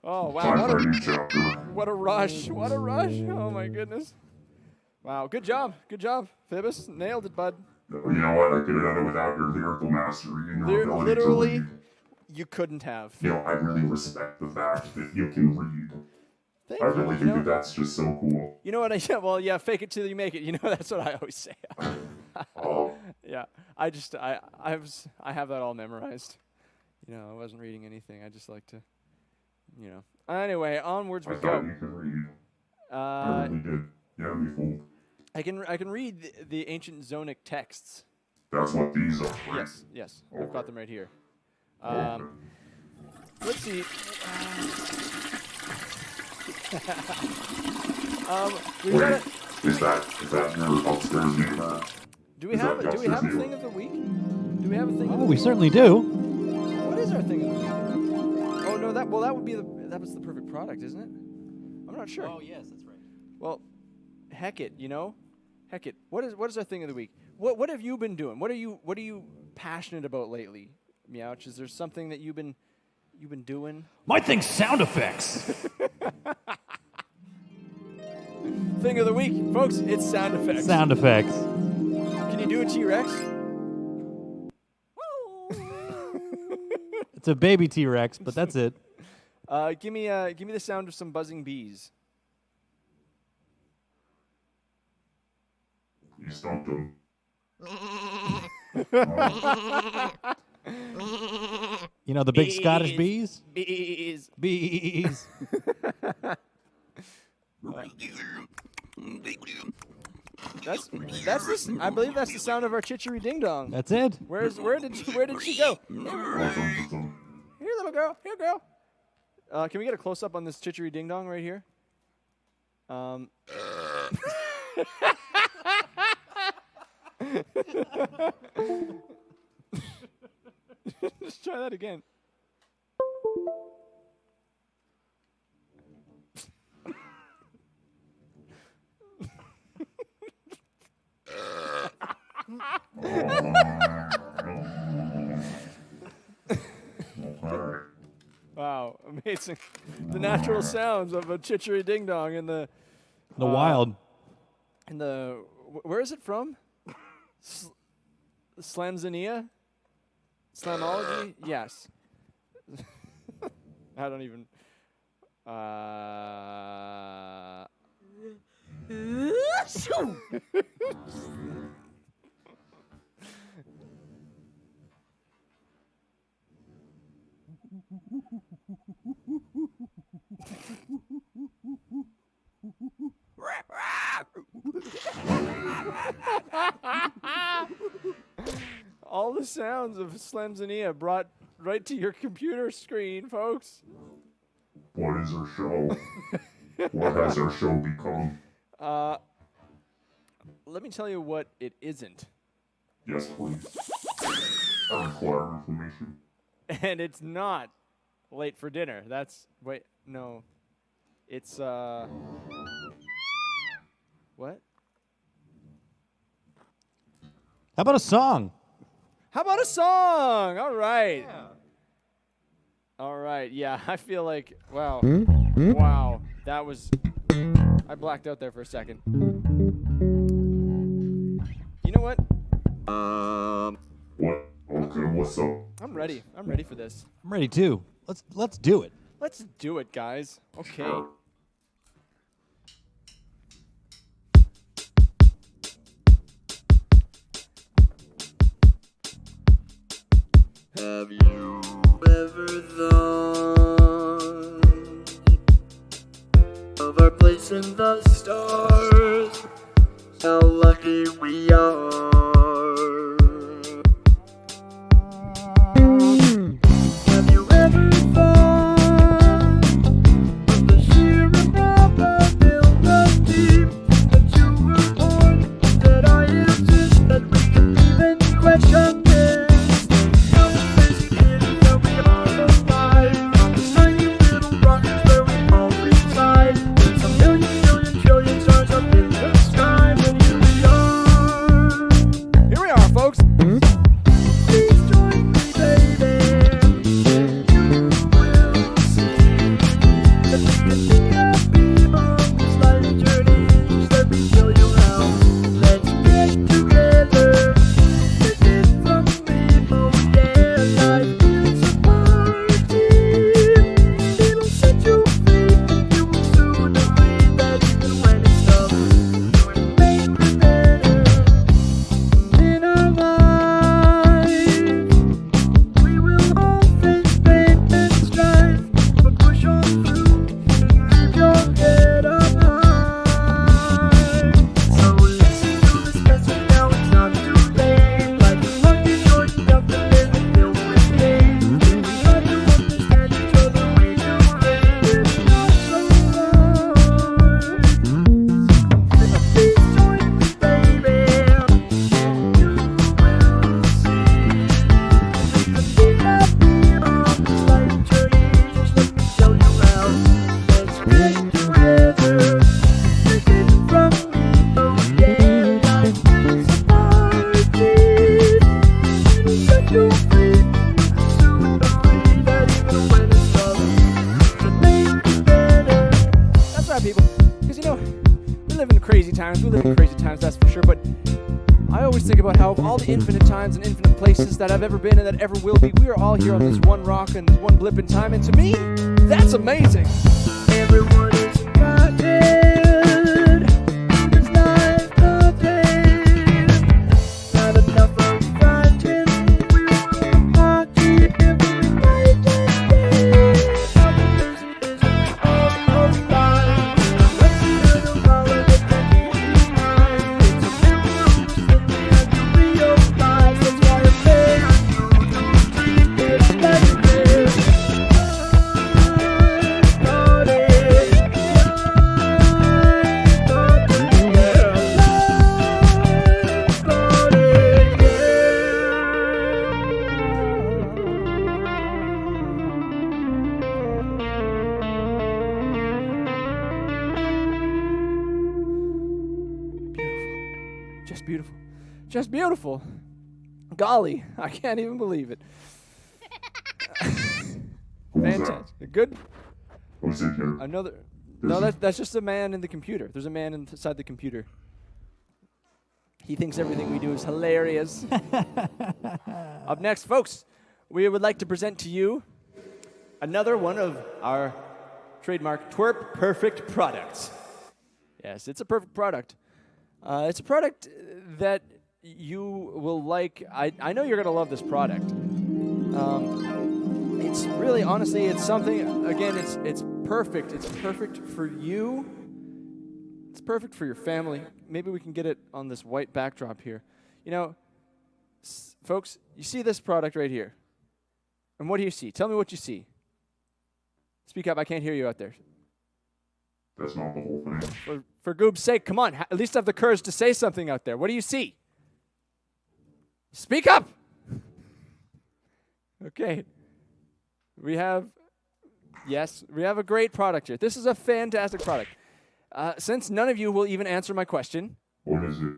Oh wow, Time for a new chapter. what a rush. What a rush. Oh my goodness. Wow, good job. Good job, Phoebus. Nailed it, bud. You know what? I could have done it without your lyrical mastery and your ability Literally, to read. you couldn't have. You know, I really respect the fact that you can read. Thank I you. really think that that's just so cool. You know what? Yeah, fake it till you make it. You know, that's what I always say. Oh, Yeah, I have that all memorized. You know, I wasn't reading anything. I just like to, you know. Anyway, onwards I we thought go. you could read. I really did. Yeah, me fooled. I can read the ancient Zonic texts. That's what these are, right? Yes, I've got them right here. Okay. Let's see. We've Wait, got a, is that your upstairs neighbor? do we Is have that do we have a Justin's thing of the week? Do we have a thing of Oh, the we week? certainly do. What is our thing of the week? Oh no, that would be that was the perfect product, isn't it? I'm not sure. yes, that's right. Well, heck it, you know? Heck it. What is our thing of the week? What have you been doing? What are you passionate about lately, Meowch? Is there something that you've been doing? My thing's sound effects. Thing of the week, folks, it's sound effects. Sound effects. Can you do a T-Rex? It's a baby T-Rex, but that's it. Give me the sound of some buzzing bees. You stumped him. You know the big Scottish bees? Bees. Bees. That's this. I believe that's the sound of our chitchery ding dong. That's it. Where did she go? Awesome. Here, little girl. Here, girl. Can we get a close up on this chitchery ding dong right here? Just try that again. Alright. Wow, amazing. The natural sounds of a chitchery ding dong in the Wild. where is it from? Slamzania? Slamology? Yes. I don't even. All the sounds of Slamzania brought right to your computer screen, folks. What is our show? What has our show become? Let me tell you what it isn't. Yes, please. I require information. And it's not late for dinner. No. It's what? How about a song? How about a song? All right. Yeah. All right. Yeah, I feel like wow. Wow. That was I blacked out there for a second. You know what? What? Okay, what's up? I'm ready. I'm ready for this. I'm ready too. Let's do it. Let's do it, guys. Okay. Sure. Have you ever thought of our place in the stars? How lucky we are. Have you ever thought of the sheer improbability that you were born, that I exist, that we can even question this? There's a million, trillion stars up in the sky, and here we are. crazy times. We live in crazy times, that's for sure. But I always think about how of all the infinite times and infinite places that I've ever been and that ever will be, we are all here on this one rock and this one blip in time. And to me, that's amazing. Everyone is invited. It's life nothing. Not enough of fighting. We will party every night and day. Competition is all of life. Let's hear the power that can be mine. It's a simple that we have to realize. That's why I pay you to treat it like this. Just beautiful. Just beautiful. Golly, I can't even believe it. Fantastic. Good. Who's in here? Another. No, that's just a man in the computer. There's a man inside the computer. He thinks everything we do is hilarious. Up next, folks, we would like to present to you another one of our trademark TWRP perfect products. Yes, it's a perfect product. It's a product that you will like. I know you're going to love this product. It's really, honestly, it's something, again, it's perfect. It's perfect for you. It's perfect for your family. Maybe we can get it on this white backdrop here. You know, folks, you see this product right here. And what do you see? Tell me what you see. Speak up. I can't hear you out there. That's not the whole thing. For goob's sake, come on. At least have the courage to say something out there. What do you see? Speak up. Okay. We have a great product here. This is a fantastic product. Since none of you will even answer my question, What is it?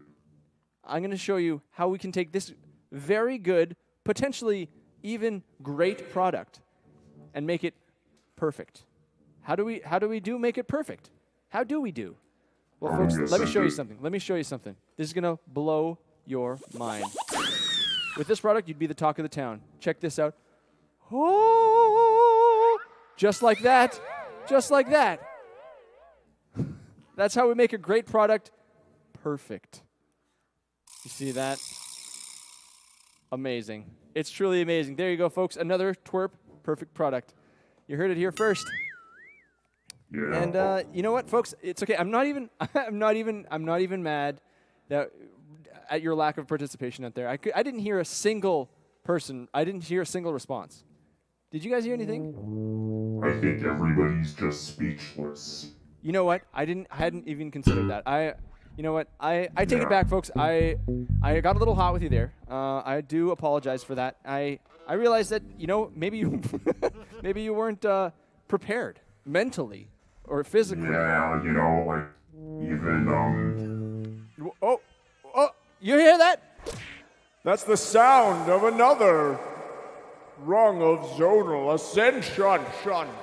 I'm going to show you how we can take this very good, potentially even great product and make it perfect. How do we make it perfect? How do we do? Well, folks, let me show you something. This is going to blow your mind. With this product, you'd be the talk of the town. Check this out. Oh, just like that. Just like that. That's how we make a great product perfect. You see that? Amazing. It's truly amazing. There you go, folks. Another TWRP perfect product. You heard it here first. Yeah. And you know what, folks? It's okay. I'm not even mad that at your lack of participation out there. I didn't hear a single person. I didn't hear a single response. Did you guys hear anything? I think everybody's just speechless. You know what? I hadn't even considered that. You know what? I take it back, folks. I got a little hot with you there. I do apologize for that. I realized that, you know, maybe you maybe you weren't prepared mentally or physically. Yeah, you know, like, even, Oh, you hear that? That's the sound of another rung of zonal ascension.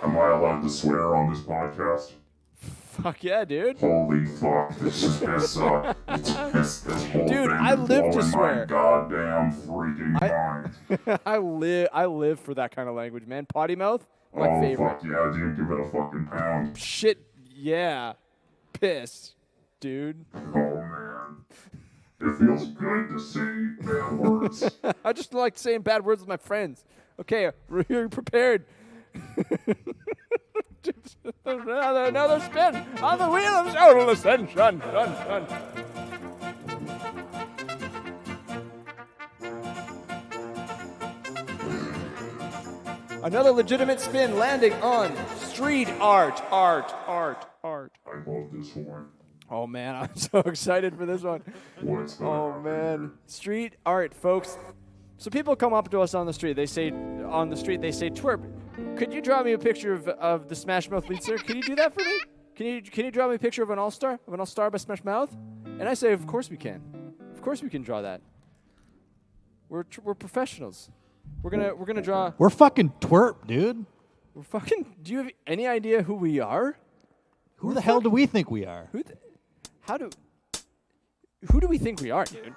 am I allowed to swear on this podcast? Fuck yeah, dude. Holy fuck, this is this whole Dude, thing I is live to blowing swear. my goddamn freaking mind. I live for that kind of language, man. Potty mouth, my Oh, favorite. fuck yeah, dude, give it a fucking pound. Shit, yeah. Piss, dude. Oh, man. It feels good to say bad words. I just like saying bad words with my friends. Okay, you're prepared. Another spin on the wheel of zonal ascension. Dun. Another legitimate spin landing on street art. I love this one. Oh man, I'm so excited for this one. What's going Oh on man, here? street art, folks. So people come up to us on the street. They say, TWRP, could you draw me a picture of the Smash Mouth lead singer? Can you do that for me? Can you draw me a picture of an all-star by Smash Mouth? And I say, of course we can. Of course we can draw that. We're professionals. We're gonna draw. We're fucking TWRP, dude. We're fucking. Do you have any idea who we are? Who the hell do we think we are? Who do we think we are, dude?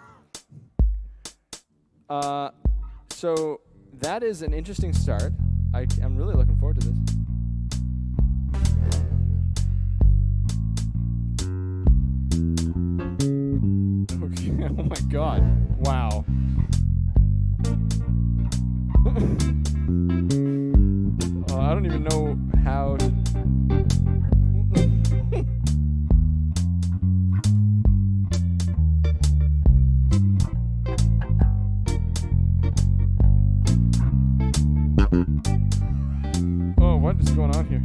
So that is an interesting start. I'm really looking forward to this. Okay. Oh my God! Wow. I don't even know how to. Oh, what is going on here?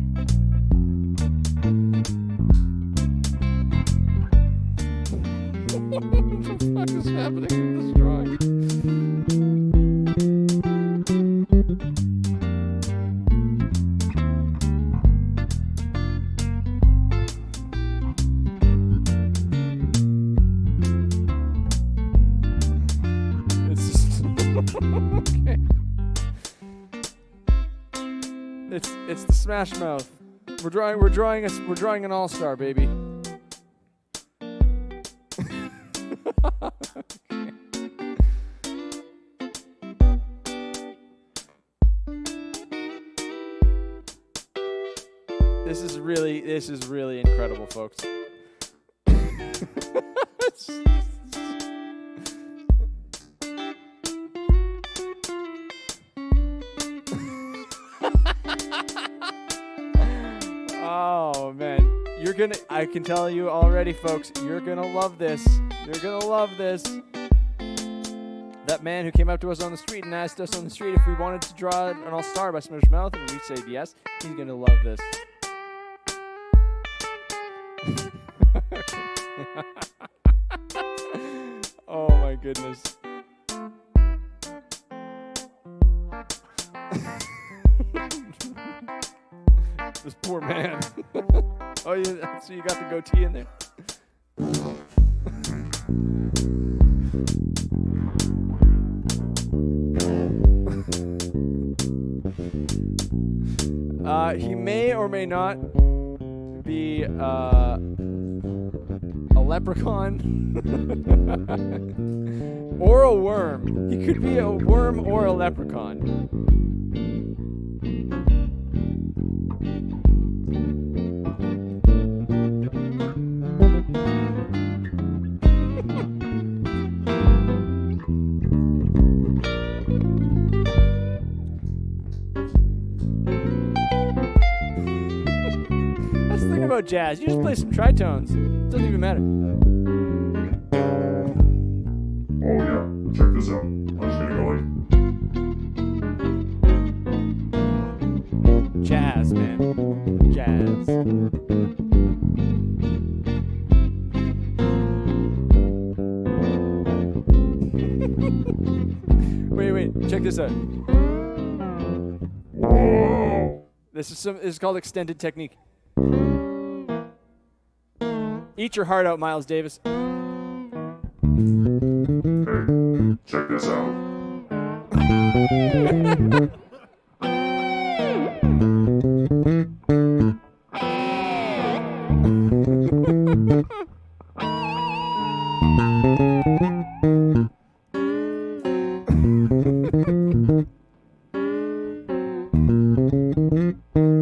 What the fuck is happening in this drawing? It's just okay. It's the Smash Mouth. We're drawing an all-star, baby. This is really incredible, folks. Oh man, I can tell you already, folks, you're gonna love this. You're gonna love this. That man who came up to us on the street and asked us on the street if we wanted to draw an all-star by Smash Mouth, and we said yes, he's gonna love this. Oh my goodness. This poor man. Oh, yeah, so you got the goatee in there. He may or may not be a leprechaun or a worm. He could be a worm or a leprechaun. That's the thing about jazz. You just play some tritones. It doesn't even matter. Oh yeah, check this out. I'm just gonna go like Jazz, man. Jazz. Wait. Check this out. whoa. This is called extended technique. Eat your heart out, Miles Davis. Hey, check this out.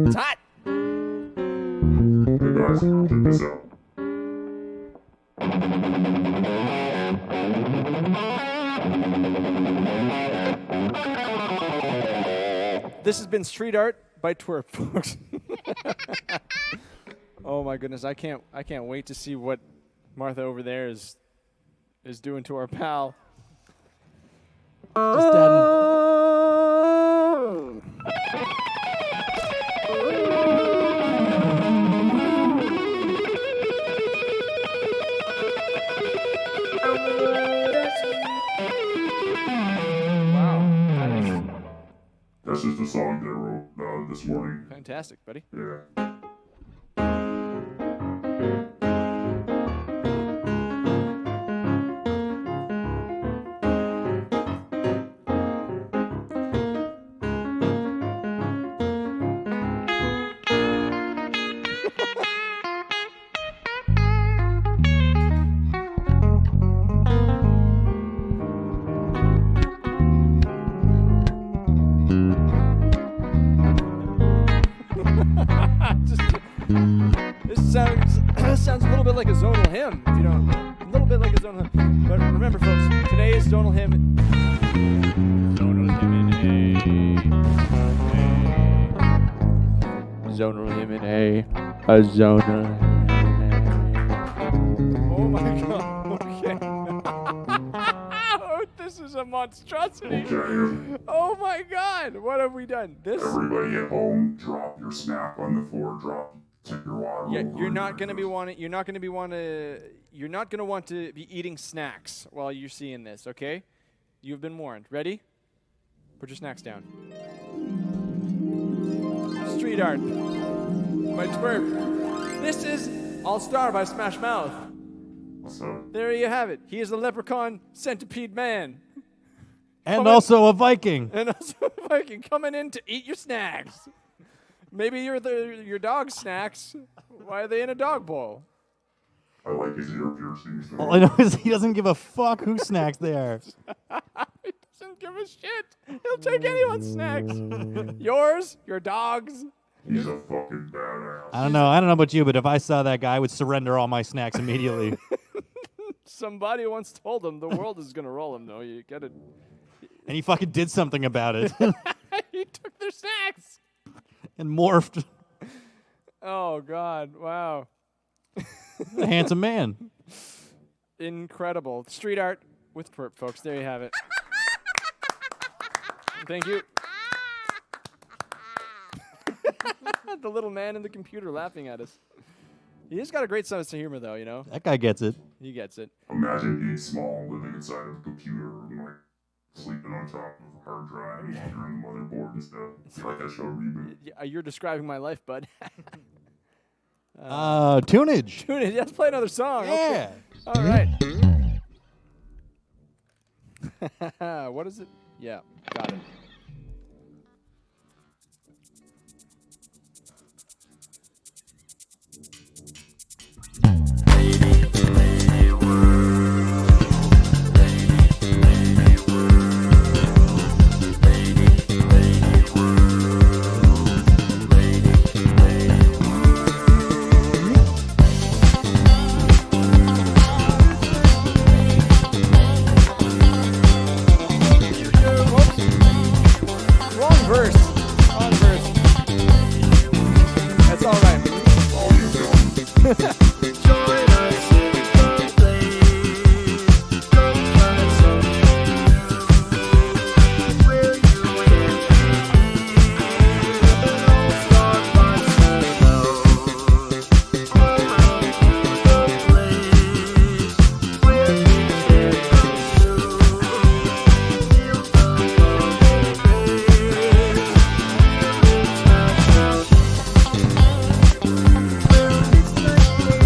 It's hot. Hey guys, check this out. This has been Street Art by TWRP, folks. Oh my goodness, I can't wait to see what Martha over there is doing to our pal. Just done. That's just a song that I wrote this morning. Fantastic, buddy. Yeah. This sounds a little bit like a zonal hymn, if you don't. A little bit like a zonal hymn. But remember, folks, today's zonal hymn. Zonal hymn in A. Zonal hymn in A. A zonal hymn in A. Oh my God. Okay. This is a monstrosity. Okay. Oh my God. What have we done? This. Everybody at home, drop your snack on the floor. Take your water. Yeah, over you're and not drink going to it. be wanting. You're not going to want to be eating snacks while you're seeing this. Okay, you've been warned. Ready? Put your snacks down. Street art by TWRP. This is All Star by Smash Mouth. So, There you have it. He is a leprechaun centipede man, And also a Viking. and also a Viking coming in to eat your snacks. Maybe your dog's snacks. Why are they in a dog bowl? I like his ear piercings. though. All I know is he doesn't give a fuck whose snacks they are. He doesn't give a shit. He'll take anyone's snacks. Yours, your dog's. He's a fucking badass. I don't know about you, but if I saw that guy, I would surrender all my snacks immediately. Somebody once told him the world is gonna roll him. Though you get it. And he fucking did something about it. He took their snacks. And morphed. Oh God! Wow. A handsome man. Incredible street art with TWRP, folks. There you have it. Thank you. The little man in the computer laughing at us. He's got a great sense of humor, though. You know, That guy gets it. he gets it. Imagine being small, living inside of a computer, and like sleeping on top of a hard drive while you're on the motherboard and stuff. It's like that show Reboot. You're describing my life, bud. Tunage. Tune in. Let's play another song. Yeah. Okay. All right. What is it? Yeah, got it. Wrong verse. Wrong verse. That's all right. Join us in the place. Come find something where you can be an all-star bicycle. Around the place where you can pursue. Feel the love and grace. Here in Smash Mouth. Well, it's like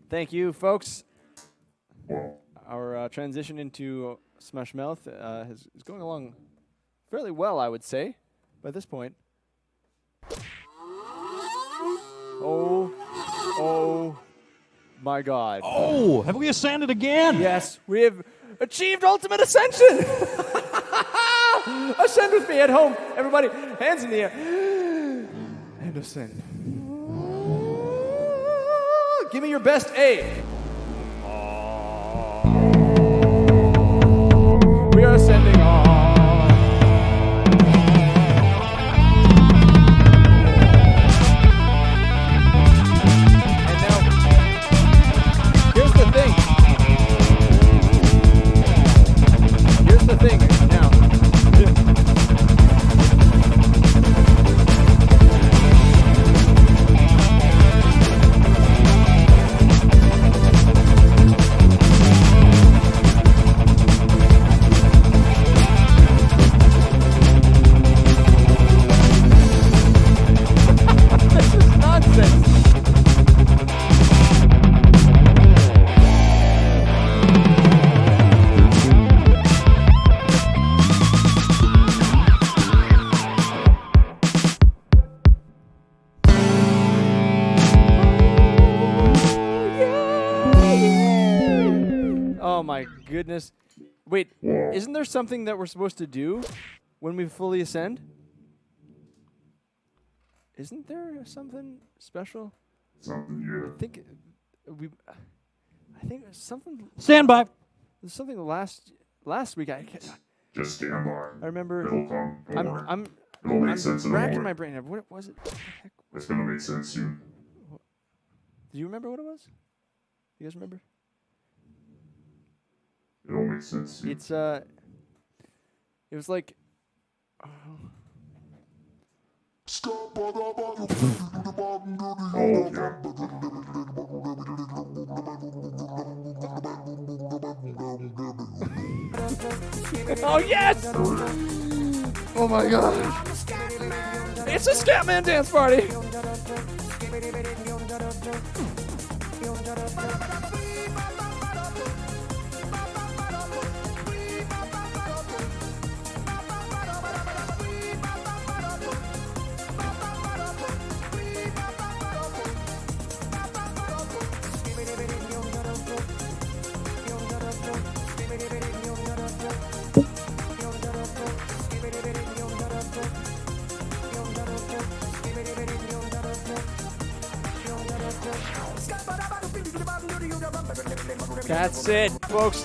Thank you, folks. Well, Our transition into Smash Mouth is going along fairly well, I would say, by this point. Oh my God. Oh, have we ascended again? Yes, we have achieved ultimate ascension. Ascend with me at home. Everybody, hands in the air. And ascend. Give me your best A. We are ascending on. And now, here's the thing. Here's the thing. Now. This is nonsense. Oh my goodness. Wait, isn't there something that we're supposed to do when we fully ascend? Isn't there something special? something, yeah. I think there's something. Stand by. There's something last week. Just stand by. I remember. It'll come. Don't worry. I'm It'll make sense in a racking moment. my brain. What was it? What the heck? It's gonna make sense soon. Do you remember what it was? You guys remember? It'll make sense soon. It's it was like. Oh, yeah. Oh yes! Oh my god! It's a Scatman dance party. That's it, folks.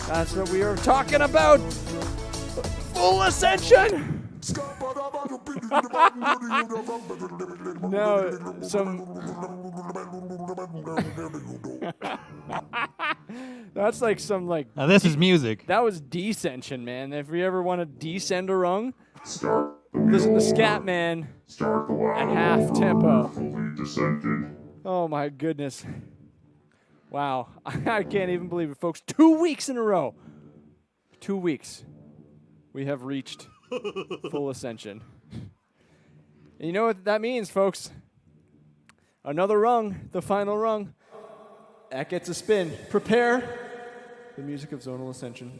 That's what we are talking about. Full ascension. No, that's like some like. Now this is music. That was descension, man. If we ever want to descend a rung, Start the listen to wheel Scat over. Man Start the at ladder half over. tempo. Fully descended. Oh my goodness. Wow. I can't even believe it, folks. 2 weeks in a row. 2 weeks. We have reached full ascension. And you know what that means, folks? Another rung, the final rung. That gets a spin. Prepare the music of zonal ascension.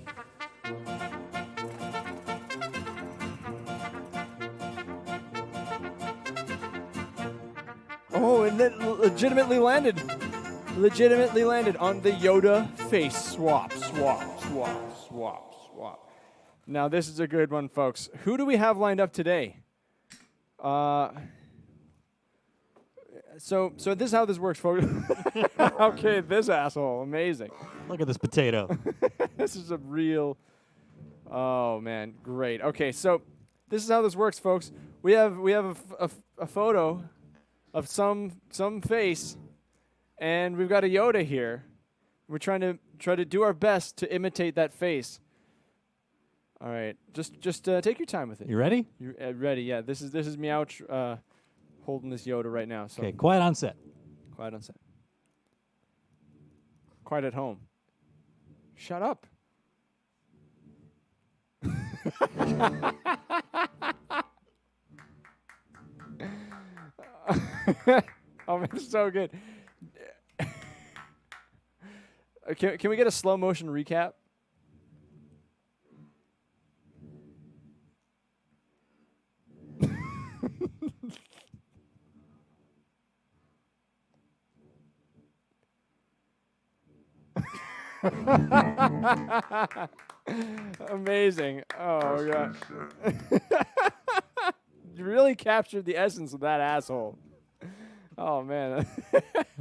Oh, and then legitimately landed on the Yoda face. Swap. Now, this is a good one, folks. Who do we have lined up today? So this is how this works, folks. Okay, this asshole. Amazing. Look at this potato. This is a real... Oh, man. Great. Okay, so this is how this works, folks. We have a photo of some face, and we've got a Yoda here. We're trying to do our best to imitate that face. All right, just take your time with it. You ready? You ready? Yeah. This is Meowch holding this Yoda right now. So Okay, quiet on set. quiet on set. Quiet at home. Shut up. Oh man, it's so good. Can we get a slow motion recap? Amazing. Oh god. You really captured the essence of that asshole. Oh man.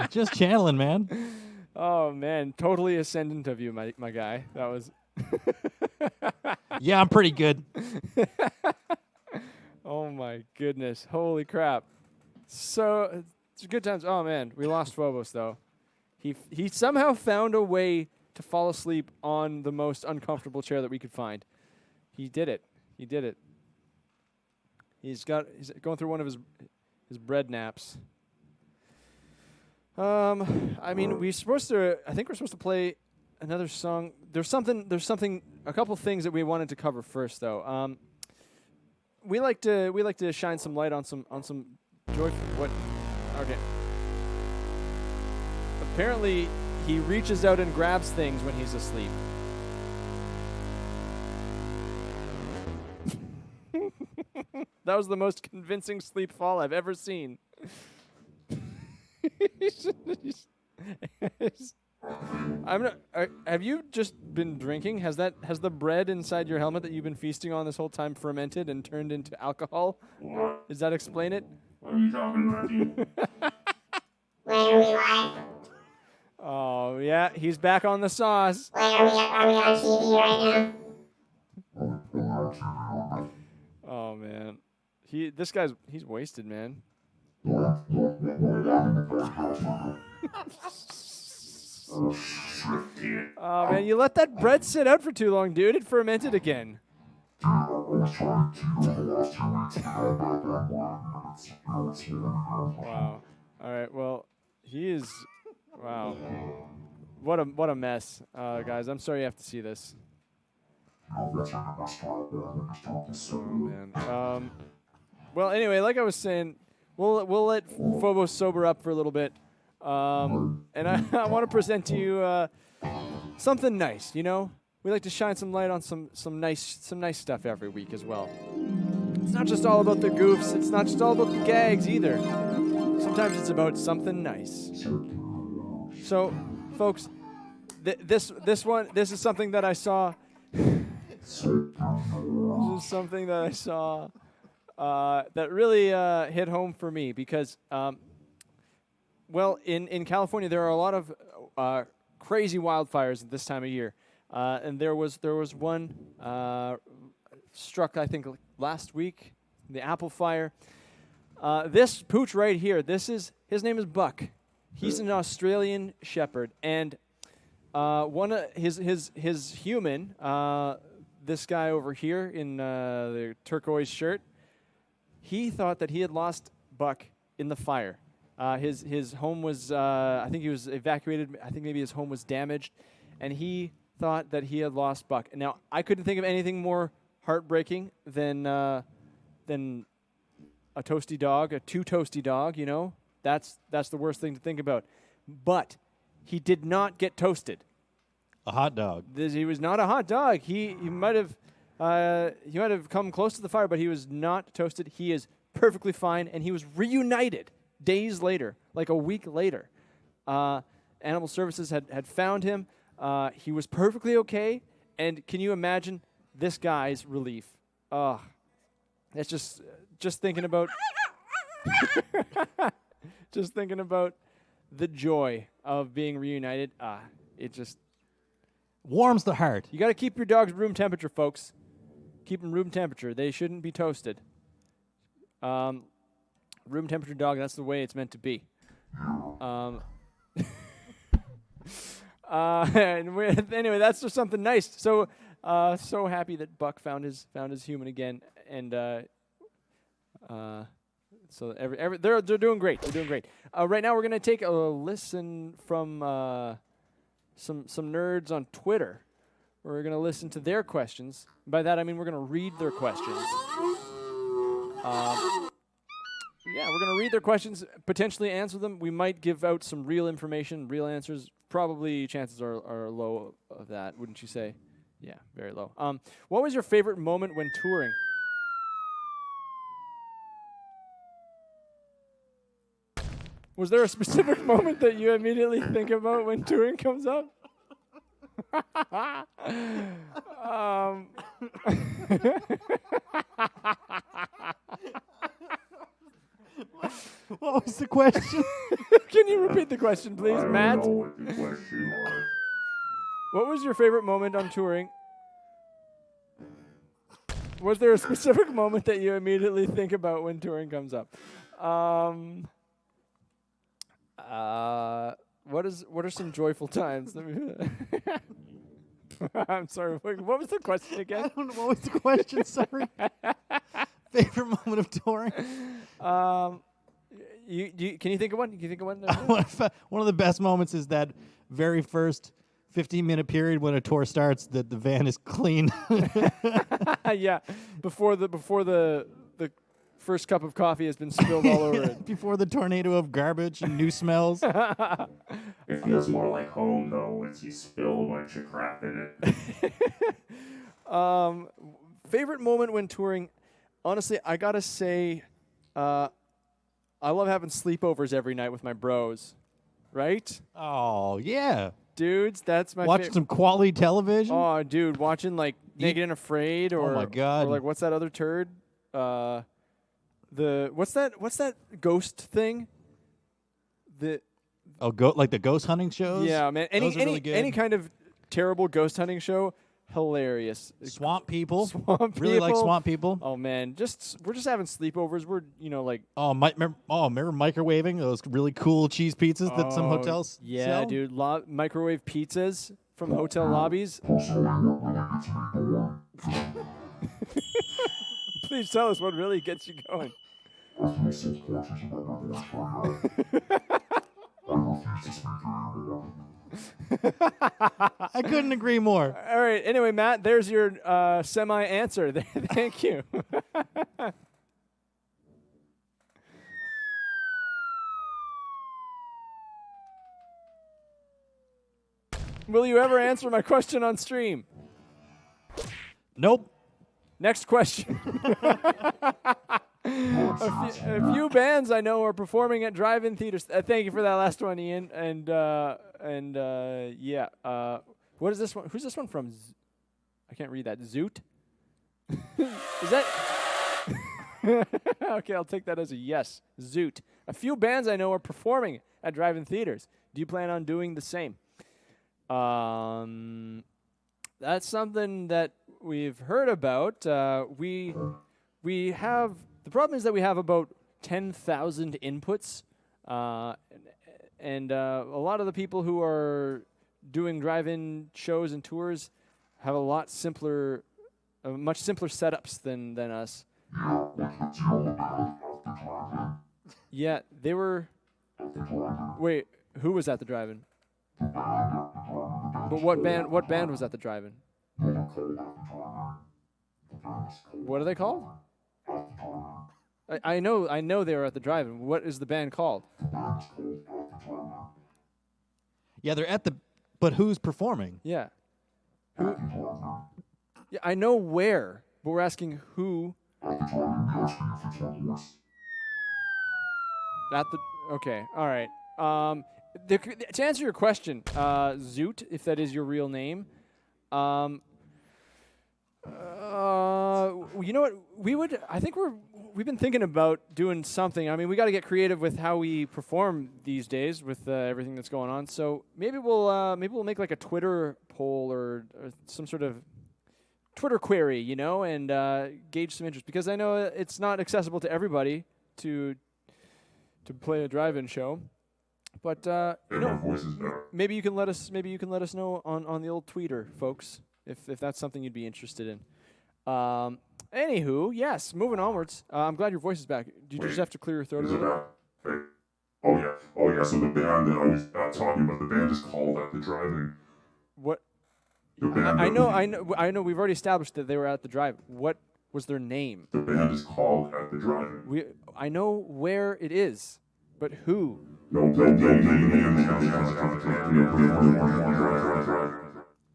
Just channeling, man. Oh man, totally ascendant of you, my guy. That was Yeah, I'm pretty good. Oh my goodness. Holy crap. So it's good times. Oh man, we lost Phobos though. He somehow found a way to fall asleep on the most uncomfortable chair that we could find. He did it. He did it. He's going through one of his bread naps. I mean, I think we're supposed to play another song. There's something, a couple things that we wanted to cover first, though. We like to shine some light on some joyful. What? Okay. Apparently, he reaches out and grabs things when he's asleep. That was the most convincing sleep fall I've ever seen. Have you just been drinking? Has the bread inside your helmet that you've been feasting on this whole time fermented and turned into alcohol? Does that explain it? What are you talking about, dude? Where are we live? Oh yeah, he's back on the sauce. Where are we on TV right now? Oh man, he's wasted, man. Oh man, you let that bread sit out for too long, dude. It fermented again. Wow. All right. Well, he is. Wow. What a mess, guys. I'm sorry you have to see this. Oh man. Well, anyway, like I was saying, we'll let Phobos sober up for a little bit, and I want to present to you something nice. You know, we like to shine some light on some nice stuff every week as well. It's not just all about the goofs. It's not just all about the gags either. Sometimes it's about something nice. So, folks, this is something that I saw. This is something that I saw that really hit home for me because, well, in California there are a lot of crazy wildfires at this time of year, and there was one struck I think last week, the Apple Fire. This pooch right here, his name is Buck. He's an Australian Shepherd, and one of his human. This guy over here in the turquoise shirt, he thought that he had lost Buck in the fire. His home was, I think he was evacuated. I think maybe his home was damaged, and he thought that he had lost Buck. And now I couldn't think of anything more heartbreaking than a toasty dog, a too toasty dog. You know, that's the worst thing to think about. But he did not get toasted. A hot dog. He was not a hot dog. He might have come close to the fire, but he was not toasted. He is perfectly fine, and he was reunited days later, like a week later. Animal Services had found him. He was perfectly okay, and can you imagine this guy's relief? It's just thinking about just thinking about the joy of being reunited. It just warms the heart. You got to keep your dogs room temperature, folks. Keep them room temperature. They shouldn't be toasted. Room temperature dog, that's the way it's meant to be. Anyway, that's just something nice. So happy that Buck found his human again, and so they're doing great. They're doing great. Right now, we're gonna take a listen from some nerds on Twitter. We're going to listen to their questions. By that, I mean we're going to read their questions. We're going to read their questions, potentially answer them. We might give out some real information, real answers probably chances are low of that, wouldn't you say? Yeah, very low. What was your favorite moment when touring? Was there a specific moment that you immediately think about when touring comes up? What was the question? Can you repeat the question, please, I don't Matt? know what the question was. What was your favorite moment on touring? Was there a specific moment that you immediately think about when touring comes up? What are some joyful times? Let me I'm sorry. What was the question I again? don't know. What was the question? Sorry. Favorite moment of touring? Can you think of one? Can you think of one? One of the best moments is that very first 15-minute period when a tour starts that the van is clean. Yeah, before the first cup of coffee has been spilled all over it. Before the tornado of garbage and new smells. It feels more like home though once you spill a bunch of crap in it. Favorite moment when touring? Honestly, I gotta say, I love having sleepovers every night with my bros. Right, Oh, yeah. dudes? That's my Watching some quality television. Oh, dude, watching like Naked and Afraid, or my God. or like what's that other turd? What's that ghost thing? Like the ghost hunting shows? Yeah, man. Those are really good. Any kind of terrible ghost hunting show, hilarious. Swamp People. Swamp Really like People. Swamp People. Oh man, we're just having sleepovers. We're like Remember microwaving those really cool cheese pizzas that some hotels yeah, sell? dude, microwave pizzas from hotel lobbies. Please tell us what really gets you going. I couldn't agree more. All right. Anyway, Matt, there's your semi-answer. Thank you. Will you ever answer my question on stream? Nope. Next question. A few bands I know are performing at drive-in theaters. Thank you for that last one, Ian. And yeah. What is this one? Who's this one from? I can't read that. Zoot? Is that? Okay, I'll take that as a yes. Zoot. A few bands I know are performing at drive-in theaters. Do you plan on doing the same? That's something that we've heard about. We have the problem is that we have about 10,000 inputs, and a lot of the people who are doing drive-in shows and tours have a lot simpler, much simpler setups than us. Yeah, they were. Wait, who was at the drive-in? But what band was at the drive-in? What are they called? I know they were at the drive-in. What is the band called? Yeah, they're at the. But who's performing? Yeah. Who? Yeah, I know where, but we're asking who. At the. Okay. All right. To answer your question, Zoot, if that is your real name, you know what? We've been thinking about doing something. I mean, we got to get creative with how we perform these days with everything that's going on. So maybe we'll make like a Twitter poll or some sort of Twitter query, you know, and gauge some interest, because I know it's not accessible to everybody to play a drive-in show. But you know, maybe you can let us know on the old Twitter, folks, if that's something you'd be interested in. Anywho, yes, moving onwards. I'm glad your voice is back. Do you just have to clear your throat a little bit? Oh yeah. So the band that I was talking about, the band is called At the Drive-In. What? The band I know. We've already established that they were at the drive. What was their name? The band is called At the Drive-In. I know where it is. But who?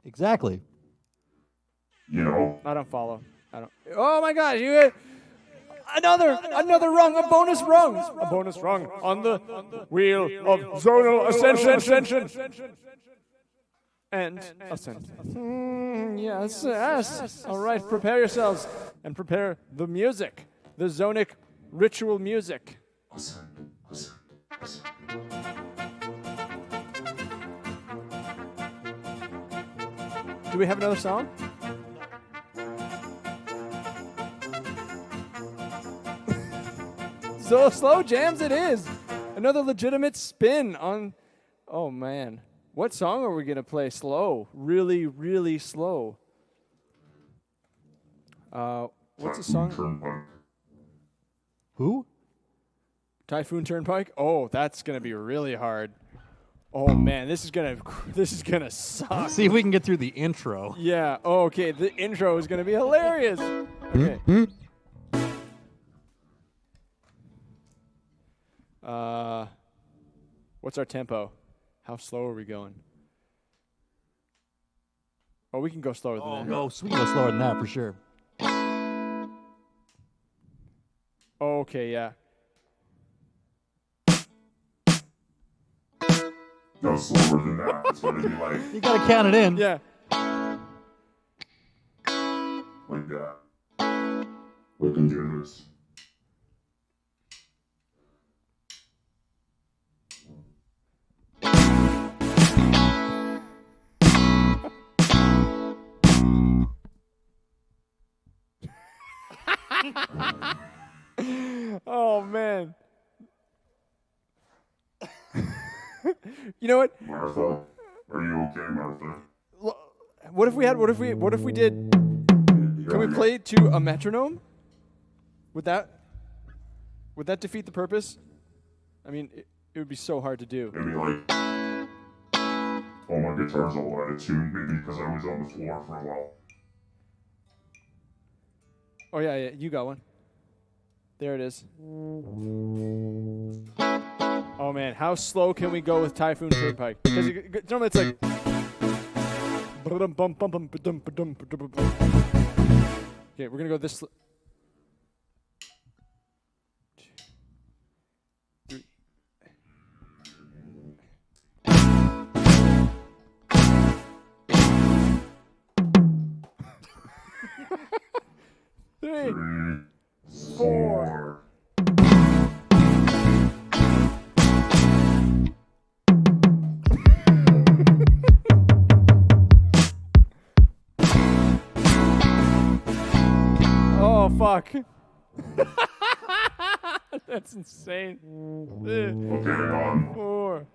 Exactly. You know? I don't follow. I don't. Oh my gosh! You hit another rung, a bonus rung on the wheel of zonal ascension. And ascent. Yes. All right, prepare yourselves and prepare the music, the zonic ritual music. Do we have another song? So slow jams it is. Another legitimate spin on. Oh man. What song are we going to play slow? Really, really slow. What's the song? Who? Typhoon Turnpike? Oh, that's going to be really hard. Oh man, this is going to suck. See if we can get through the intro. Yeah. Oh, okay, the intro is going to be hilarious. Okay. What's our tempo? How slow are we going? Oh, we can go slower than that. No, we can go slower than that for sure. Okay, yeah. No, slower than that. It's going to be like, You gotta count it in. Yeah. like that. We can do this. Oh man. You know what? Martha, are you okay, Martha? What if we did? Can we play to a metronome? Would that defeat the purpose? I mean, it would be so hard to do. Maybe like, oh, my guitar's all out of tune, maybe because I was on the floor for a while. Oh yeah, you got one. There it is. Oh man, how slow can we go with Typhoon Turnpike? Because normally it's like. Okay, we're gonna go this. 2, 3, 4. Oh fuck. That's insane. Okay, on. 4.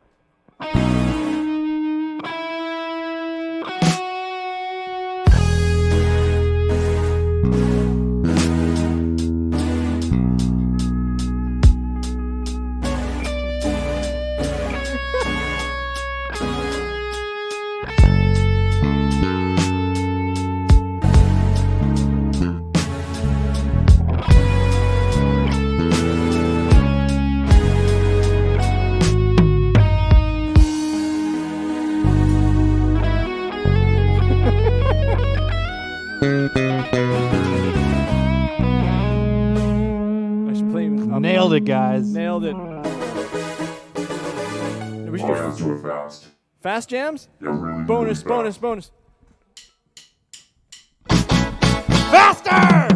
I should play Nailed it, guys. Nailed it. We should Oh, do let's do it fast. fast jams? Yeah, really. Bonus, really bonus, fast. bonus. Faster!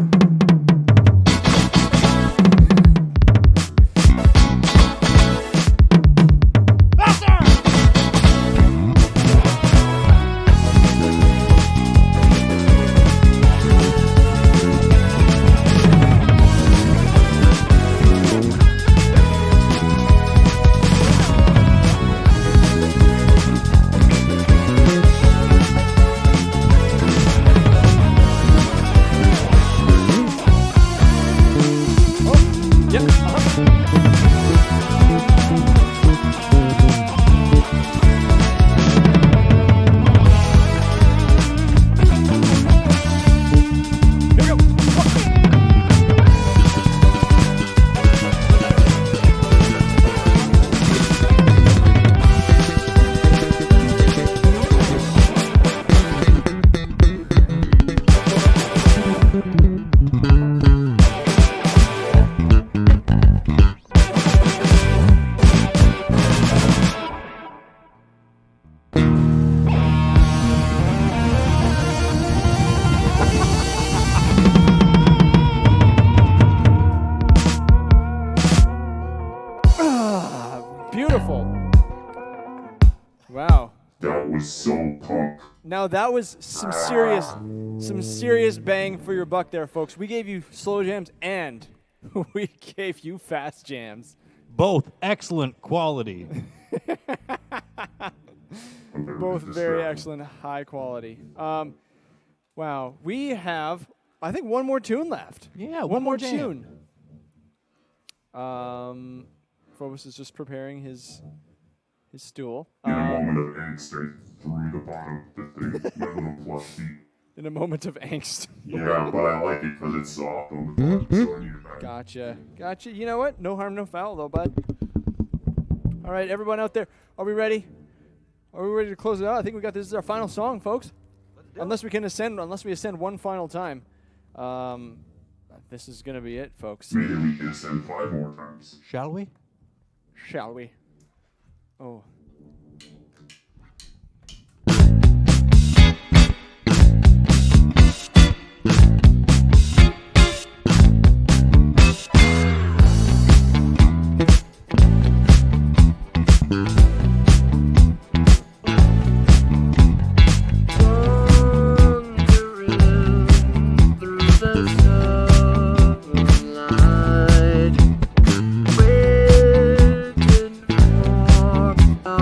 Beautiful. Wow. That was so punk. Now that was some serious bang for your buck there, folks. We gave you slow jams and we gave you fast jams. Both excellent quality. Both very excellent, high quality. Wow. We have, I think, one more tune left. Yeah, one more jam. tune. Phobos is just preparing his stool. In a moment of angst, I threw the bottom of the thing, level plus feet. In a moment of angst. Yeah, but I like it because it's soft on the bottom, so I need it back. Gotcha. You know what? No harm, no foul, though, bud. All right, everyone out there, are we ready? Are we ready to close it out? I think we got this is our final song, folks. Unless we ascend one final time. This is gonna be it, folks. Maybe we can ascend 5 more times. Shall we? Shall we? Oh. Waiting for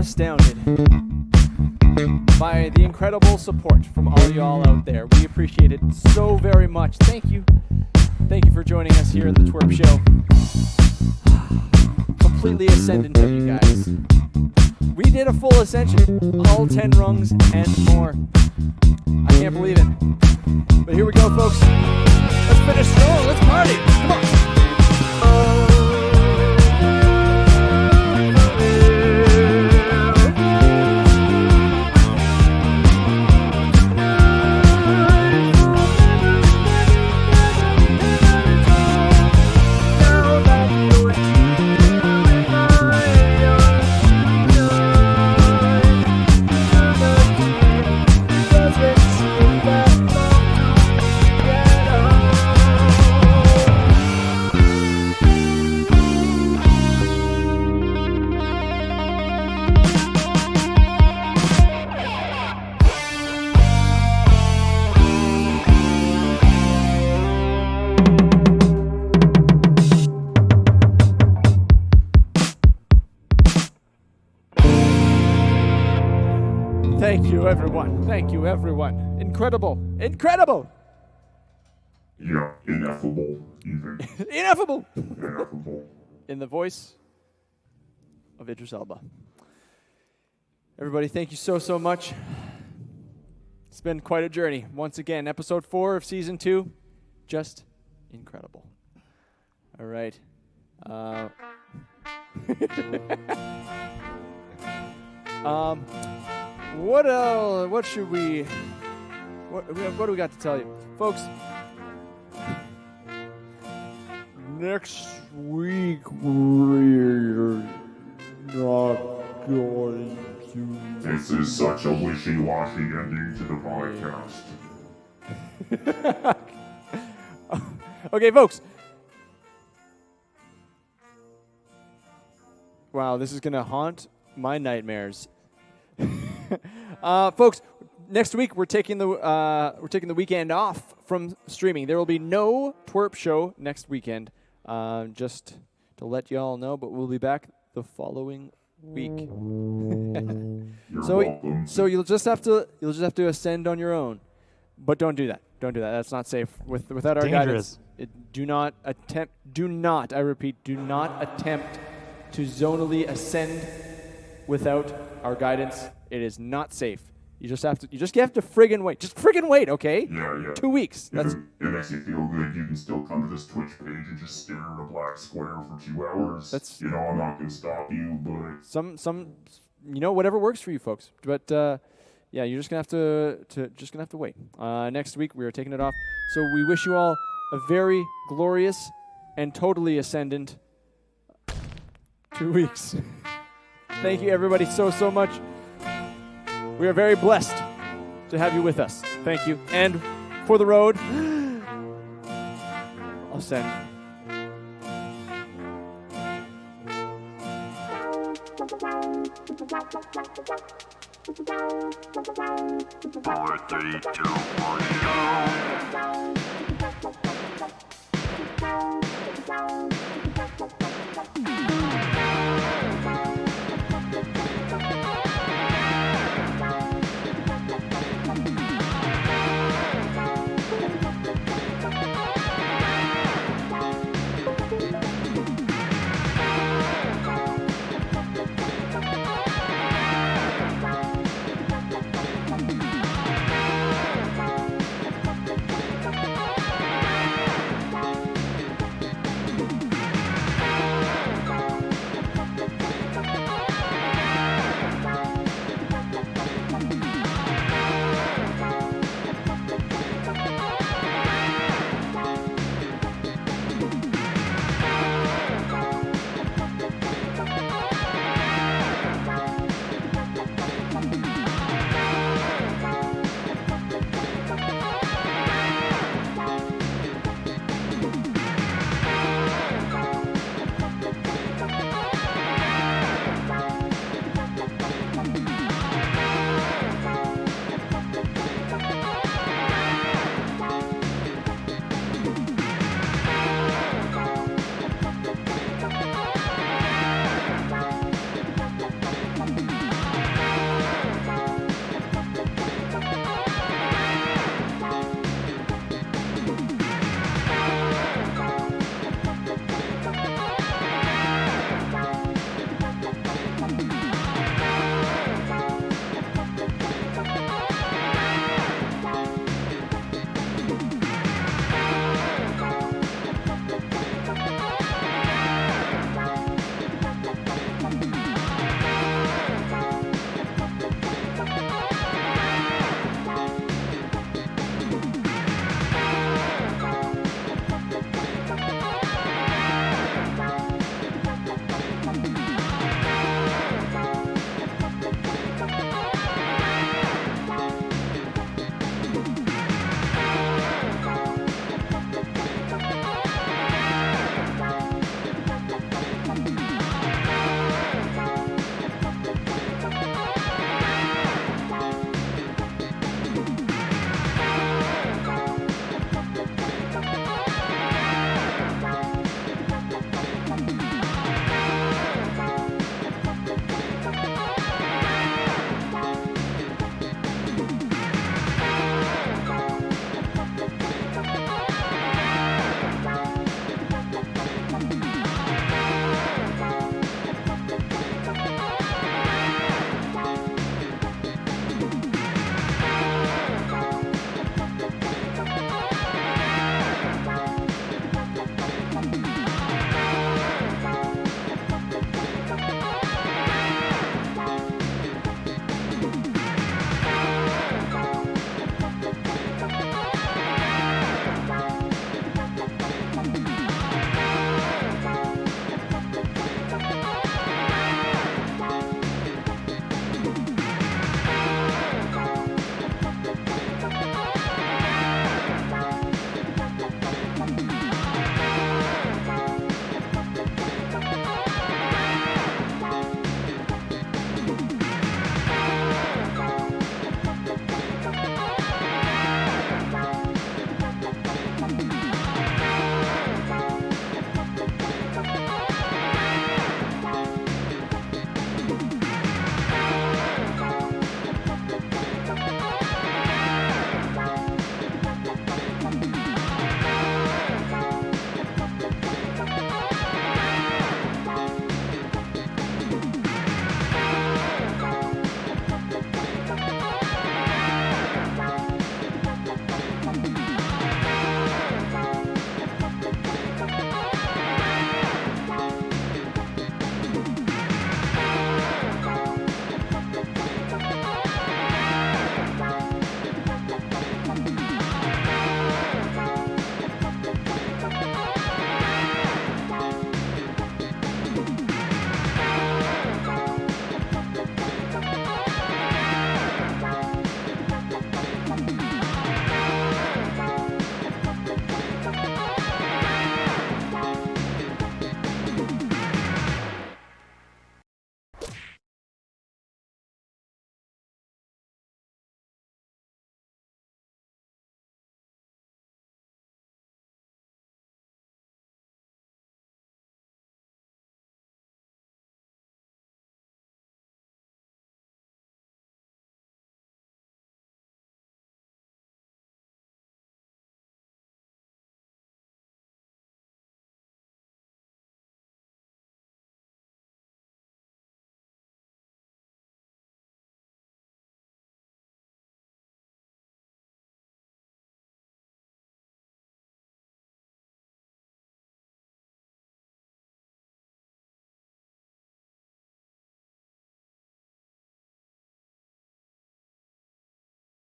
astounded by the incredible support from all y'all out there. We appreciate it so very much. Thank you. Thank you for joining us here at the TWRP Show. Completely ascendant of you guys. We did a full ascension, all 10 rungs and more. I can't believe it. But here we go, folks. Let's finish strong. Let's party. Come on. Thank you, everyone. Thank you, everyone. Incredible. Incredible. Yeah, ineffable, even. Ineffable. Ineffable. In the voice of Idris Elba. Everybody, thank you so, so much. It's been quite a journey. Once again, episode 4 of season 2. Just incredible. All right. What should we... What do we got to tell you? Folks, next week we're not going to... This is such a wishy-washy ending to the podcast. Okay, folks. Wow, this is going to haunt my nightmares. Folks, next week we're taking the weekend off from streaming. There will be no TWRP show next weekend. Just to let y'all know, but we'll be back the following week. So you'll just have to ascend on your own. But don't do that. Don't do that. That's not safe. Without our Dangerous. guidance. Do not, I repeat, do not attempt to zonally ascend without our guidance. It is not safe. You just have to friggin' wait. Just friggin' wait, okay? Yeah. 2 weeks. If it makes you feel good, you can still come to this Twitch page and just stare at a black square for 2 hours. That's- I'm not gonna stop you, but some whatever works for you folks. But yeah, you're just gonna have to wait. Next week we are taking it off. So we wish you all a very glorious and totally ascendant 2 weeks. Thank you everybody so much. We are very blessed to have you with us. Thank you. And for the road, ascend. Four, three, two, one, go.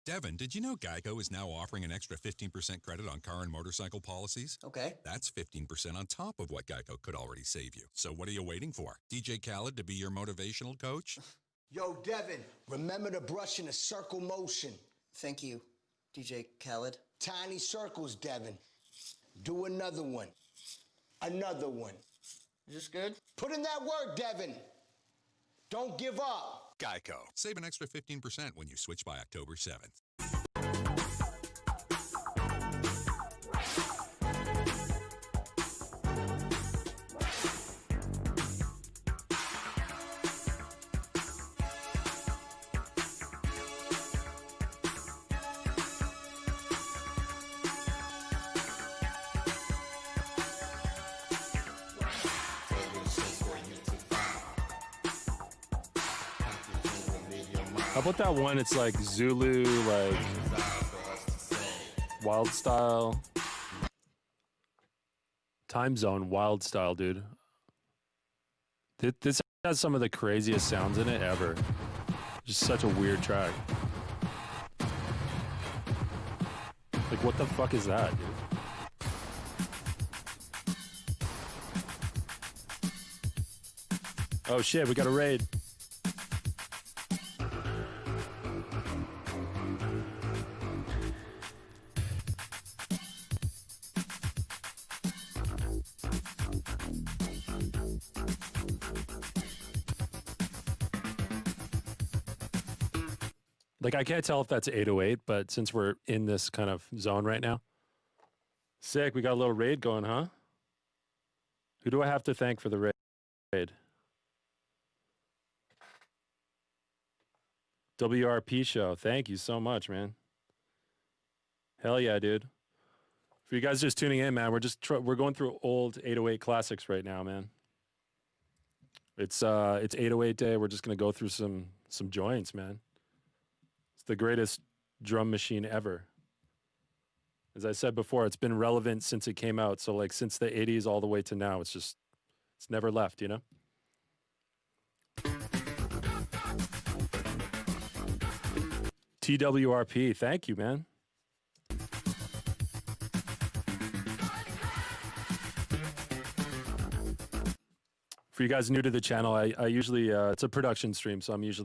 Devin, did you know Geico is now offering an extra 15% credit on car and motorcycle policies? Okay. That's 15% on top of what Geico could already save you. So what are you waiting for? DJ Khaled to be your motivational coach? Yo, Devin, remember to brush in a circle motion. Thank you, DJ Khaled. Tiny circles, Devin. Do another one. Another one. Is this good? Put in that work, Devin. Don't give up. Geico. Save an extra 15% when you switch by October 7th. How about that one? It's like Zulu, like wild style. Time zone, wild style, dude. This has some of the craziest sounds in it ever. Just such a weird track. Like, what the fuck is that, dude? Oh shit, we got a raid. Like, I can't tell if that's 808, but since we're in this kind of zone right now. Sick, we got a little raid going, huh? Who do I have to thank for the raid? WRP show. Thank you so much, man. Hell yeah, dude. For you guys just tuning in, man, we're going through old 808 classics right now, man. It's 808 day. We're just gonna go through some joints, man. It's the greatest drum machine ever. As I said before, it's been relevant since it came out. So like since the 80s all the way to now, it's never left, you know? TWRP, thank you, man. For you guys new to the channel, I usually, it's a production stream, so I'm usually